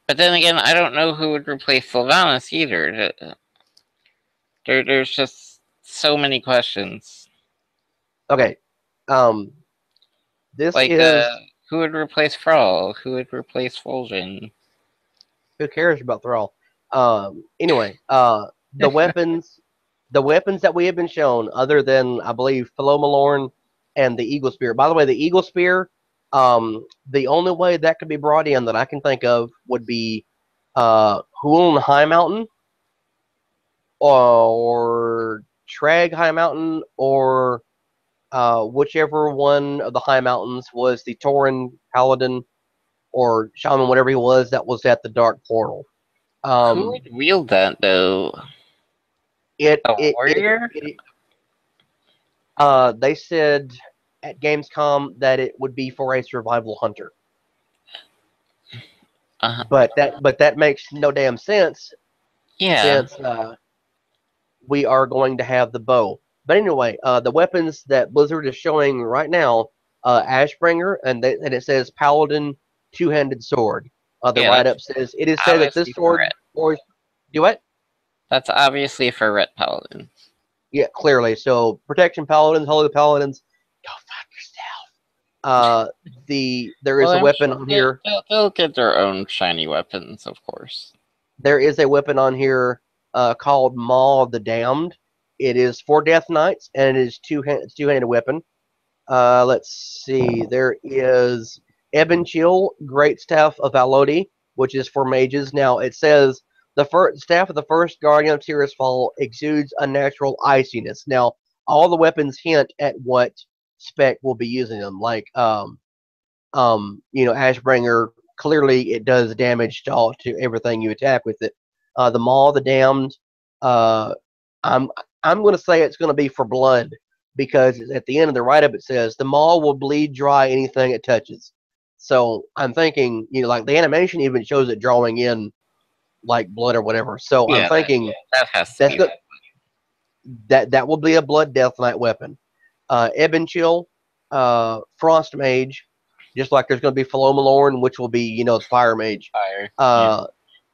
but then again, I don't know who would replace Sylvanas either. There's just so many questions. Okay. Um, this Like, is who would replace Thrall? Who would replace Fulgen? who cares about Thrall? Anyway, the weapons, the weapons that we have been shown, other than I believe Philomalorn and the Eagle Spear. By the way, the Eagle Spear, the only way that could be brought in that I can think of would be Huln High Mountain or Trag High Mountain or whichever one of the high mountains was the Tauren Paladin or Shaman, whatever he was, that was at the Dark Portal. Who would wield that though? It A it it, warrior? it They said at Gamescom that it would be for a survival hunter, Uh, but that makes no damn sense yeah. since we are going to have the bow. But anyway, the weapons that Blizzard is showing right now, Ashbringer, and it says Paladin two-handed sword. The Yeah, write-up that's says it is said that this obviously for sword Ret. or do what? That's obviously for Ret Paladin. Yeah, clearly. So protection paladins, holy paladins, go fuck yourself. There is Well, a I'm weapon sure on here. they'll get their own shiny weapons, of course. There is a weapon on here called Maw of the Damned. It is for Death Knights and it is two-handed weapon. Let's see. There is Ebon Chill, Great Staff of Alodi, which is for mages. Now it says the first staff of the first Guardian of Tirisfal exudes unnatural iciness. Now all the weapons hint at what spec will be using them. Like Ashbringer. Clearly, it does damage to everything you attack with it. The Maw of the Damned. Uh, I'm I'm going to say it's going to be for blood because at the end of the write-up it says the maw will bleed dry anything it touches. So I'm thinking, like the animation even shows it drawing in like blood or whatever. So I'm Yeah, thinking that has to that's be. the, that will be a blood death knight weapon. Ebon Chill, Frost Mage, just like there's going to be Philomalorn, which will be the Fire Mage. Fire.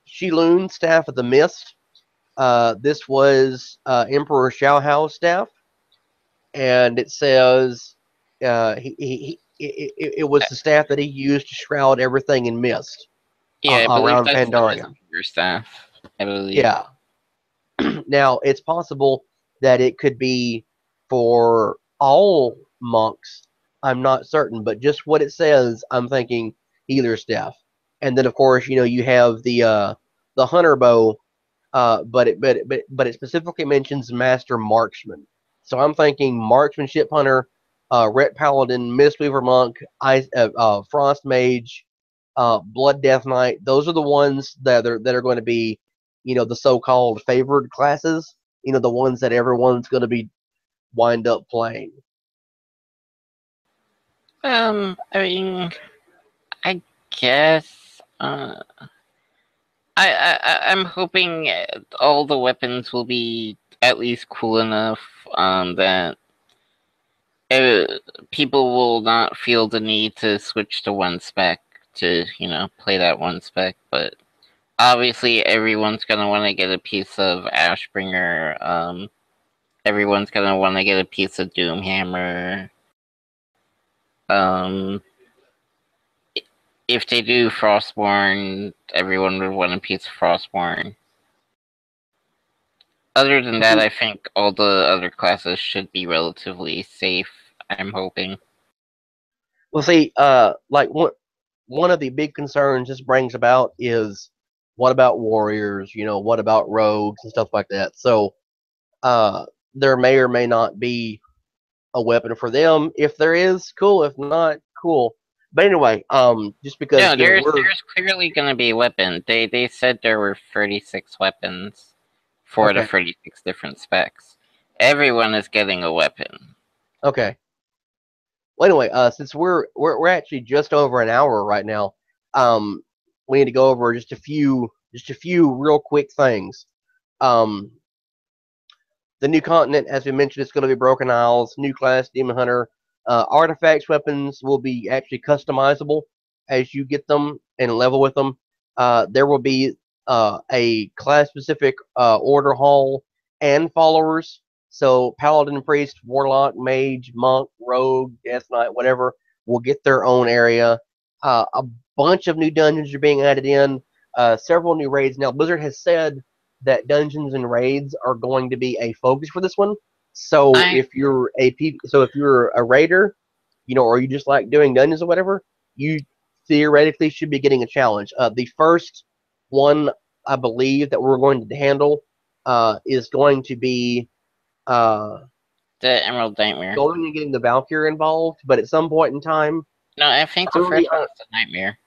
Shiloon, Staff of the Mist. This was Emperor Xiaohao's staff, and it says it was the staff that he used to shroud everything in mist Yeah, I believe around that's the Pandaria. messenger staff. I believe. Yeah. Now it's possible that it could be for all monks. I'm not certain, but just what it says, I'm thinking healer staff. And then of course, you have the hunter bow, but it specifically mentions master marksman. So I'm thinking marksmanship hunter, ret paladin, mistweaver monk, frost mage, blood death knight. Those are the ones that are going to be, the so-called favored classes. The ones that everyone's going to be wind up playing? I mean, I guess. I'm hoping all the weapons will be at least cool enough that uh, people will not feel the need to switch to one spec to, play that one spec. But obviously, everyone's gonna want to get a piece of Ashbringer. Everyone's gonna want to get a piece of Doomhammer. Um, if they do Frostborn, everyone would want a piece of Frostborn. Other than that, I think all the other classes should be relatively safe. I'm hoping. Well, see, like one of the big concerns this brings about is what about warriors? What about rogues and stuff like that? So, there may or may not be a weapon for them. If there is, cool. If not, cool. But anyway, just because No, there's we're clearly going to be a weapon. They said there were 36 weapons for the okay. 36 different specs. Everyone is getting a weapon. Okay. Well, anyway, since we're actually just over an hour right now, we need to go over just a few real quick things. Um, the new continent, as we mentioned, is going to be Broken Isles, new class, Demon Hunter. Artifacts, weapons will be actually customizable as you get them and level with them. There will be a class-specific order hall and followers. So Paladin, Priest, Warlock, Mage, Monk, Rogue, Death Knight, whatever, will get their own area. A bunch of new dungeons are being added in. Several new raids. Now, Blizzard has said that dungeons and raids are going to be a focus for this one. So I if you're a raider, or you just like doing dungeons or whatever, you theoretically should be getting a challenge. The first one I believe that we're going to handle is going to be the Emerald Nightmare. going and getting the Valkyrie involved, but at some point in time, No, I think the early first one is the Nightmare.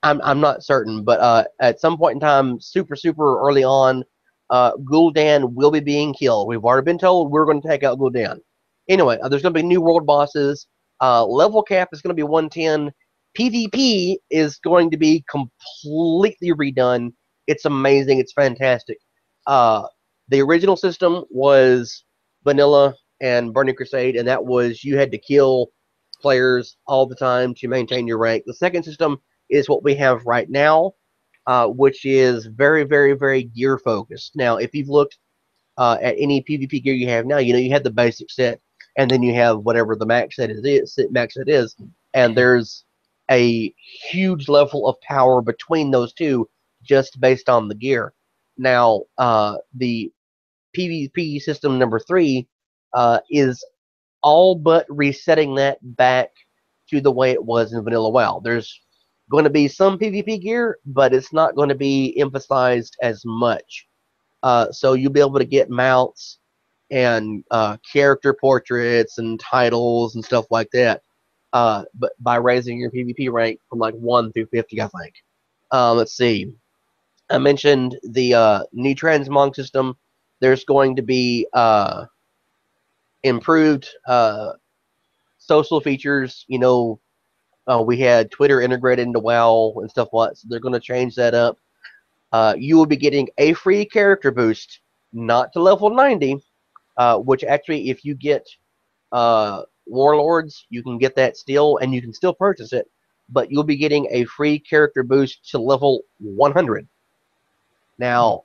I'm not certain, but at some point in time, super early on, Gul'Dan will be being killed. We've already been told we're going to take out Gul'Dan. Anyway, there's going to be new world bosses. Level cap is going to be 110. PvP is going to be completely redone. It's amazing. It's fantastic. The original system was vanilla and Burning Crusade, and that was you had to kill players all the time to maintain your rank. The second system is what we have right now, which is very, very, very gear focused. Now, if you've looked at any PvP gear you have now, you have the basic set, and then you have whatever the max set is, and there's a huge level of power between those two just based on the gear. Now, the PvP system number 3 is all but resetting that back to the way it was in Vanilla WoW. There's going to be some PvP gear, but it's not going to be emphasized as much. So you'll be able to get mounts and character portraits and titles and stuff like that. But by raising your PvP rank from like 1 through 50, I think. Let's see. I mentioned the new transmog system. There's going to be improved social features. We had Twitter integrated into WoW and stuff like that, so they're going to change that up. You will be getting a free character boost, not to level 90, which actually, if you get Warlords, you can get that still, and you can still purchase it, but you'll be getting a free character boost to level 100. Now,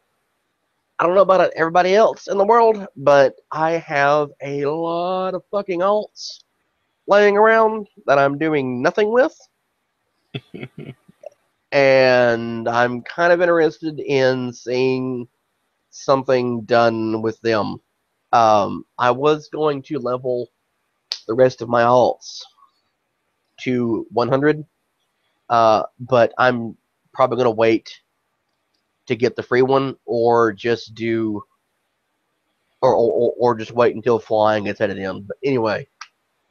I don't know about everybody else in the world, but I have a lot of fucking alts laying around that I'm doing nothing with. And I'm kind of interested in seeing something done with them. I was going to level the rest of my alts to 100, but I'm probably going to wait to get the free one, or just do, or just wait until flying gets headed in. But anyway,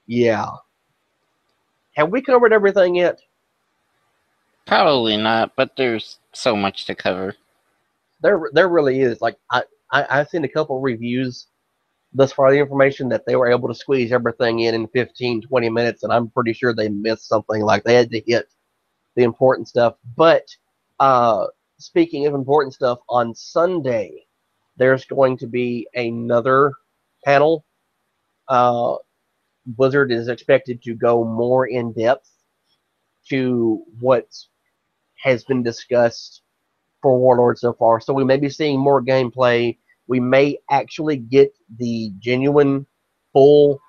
yeah. Have we covered everything yet? Probably not, but there's so much to cover. There really is. Like I've seen a couple reviews thus far the information that they were able to squeeze everything in 15, 20 minutes, and I'm pretty sure they missed something, like they had to hit the important stuff. But speaking of important stuff, on Sunday, there's going to be another panel. Blizzard is expected to go more in depth to what has been discussed for Warlord so far. So we may be seeing more gameplay. We may actually get the genuine full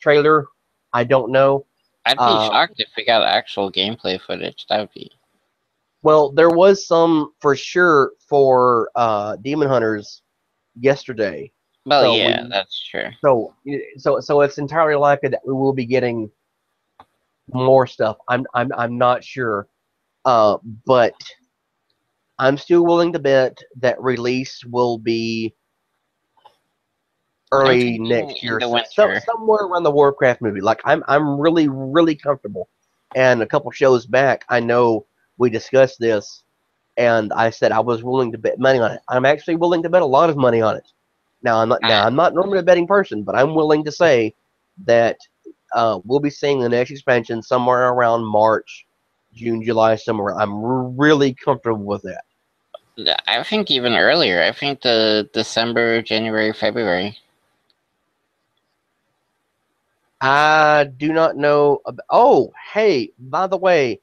trailer. I don't know. I'd be shocked if we got actual gameplay footage. That would be. Well, there was some for sure for Demon Hunters yesterday. Well, So yeah, that's true. So it's entirely likely that we will be getting more stuff. I'm not sure, but I'm still willing to bet that release will be early next year, in the winter. somewhere around the Warcraft movie. Like I'm really comfortable. And a couple shows back, I know we discussed this, and I said I was willing to bet money on it. I'm actually willing to bet a lot of money on it. Now I'm not normally a betting person, but I'm willing to say that we'll be seeing the next expansion somewhere around March, June, July, somewhere. I'm really comfortable with that. I think even earlier. I think the December, January, February. I do not know. Oh, hey, by the way,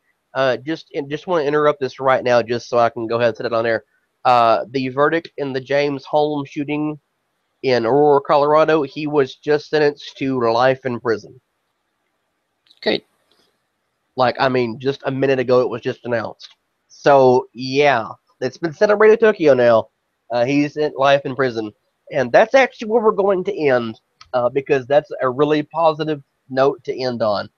just want to interrupt this right now, just so I can go ahead and set it on there. The verdict in the James Holmes shooting in Aurora, Colorado, he was just sentenced to life in prison. Good. Like, I mean, just a minute ago, it was just announced. So yeah, it's been celebrated Tokyo now. He's in life in prison, and that's actually where we're going to end. Because that's a really positive note to end on.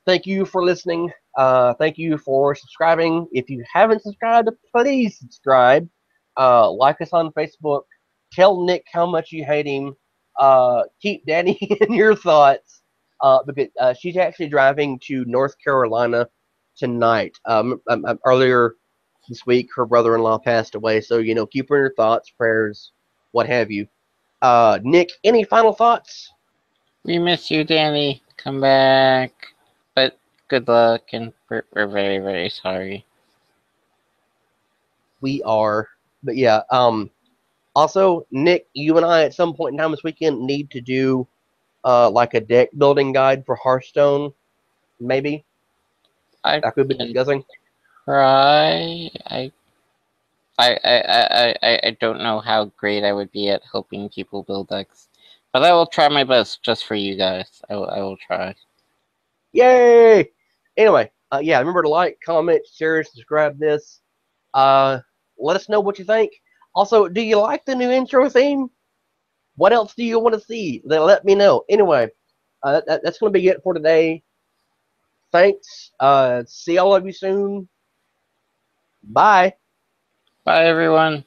Thank you for listening. Thank you for subscribing. If you haven't subscribed, please subscribe. Like us on Facebook. Tell Nick how much you hate him. Keep Danny in your thoughts. Because she's actually driving to North Carolina tonight. Earlier this week, her brother-in-law passed away. So, keep her in your thoughts, prayers, what have you. Nick, any final thoughts? We miss you, Danny. Come back. But good luck, and we're very, very sorry. We are. But yeah, also, Nick, you and I at some point in time this weekend need to do like a deck building guide for Hearthstone, maybe. That could be discussing. Try. I don't know how great I would be at helping people build decks, but I will try my best just for you guys. I will try. Yay! Anyway, yeah, remember to like, comment, share, subscribe this. Let us know what you think. Also, do you like the new intro theme? What else do you want to see? Then let me know. Anyway, that's going to be it for today. Thanks. See all of you soon. Bye. Bye, everyone.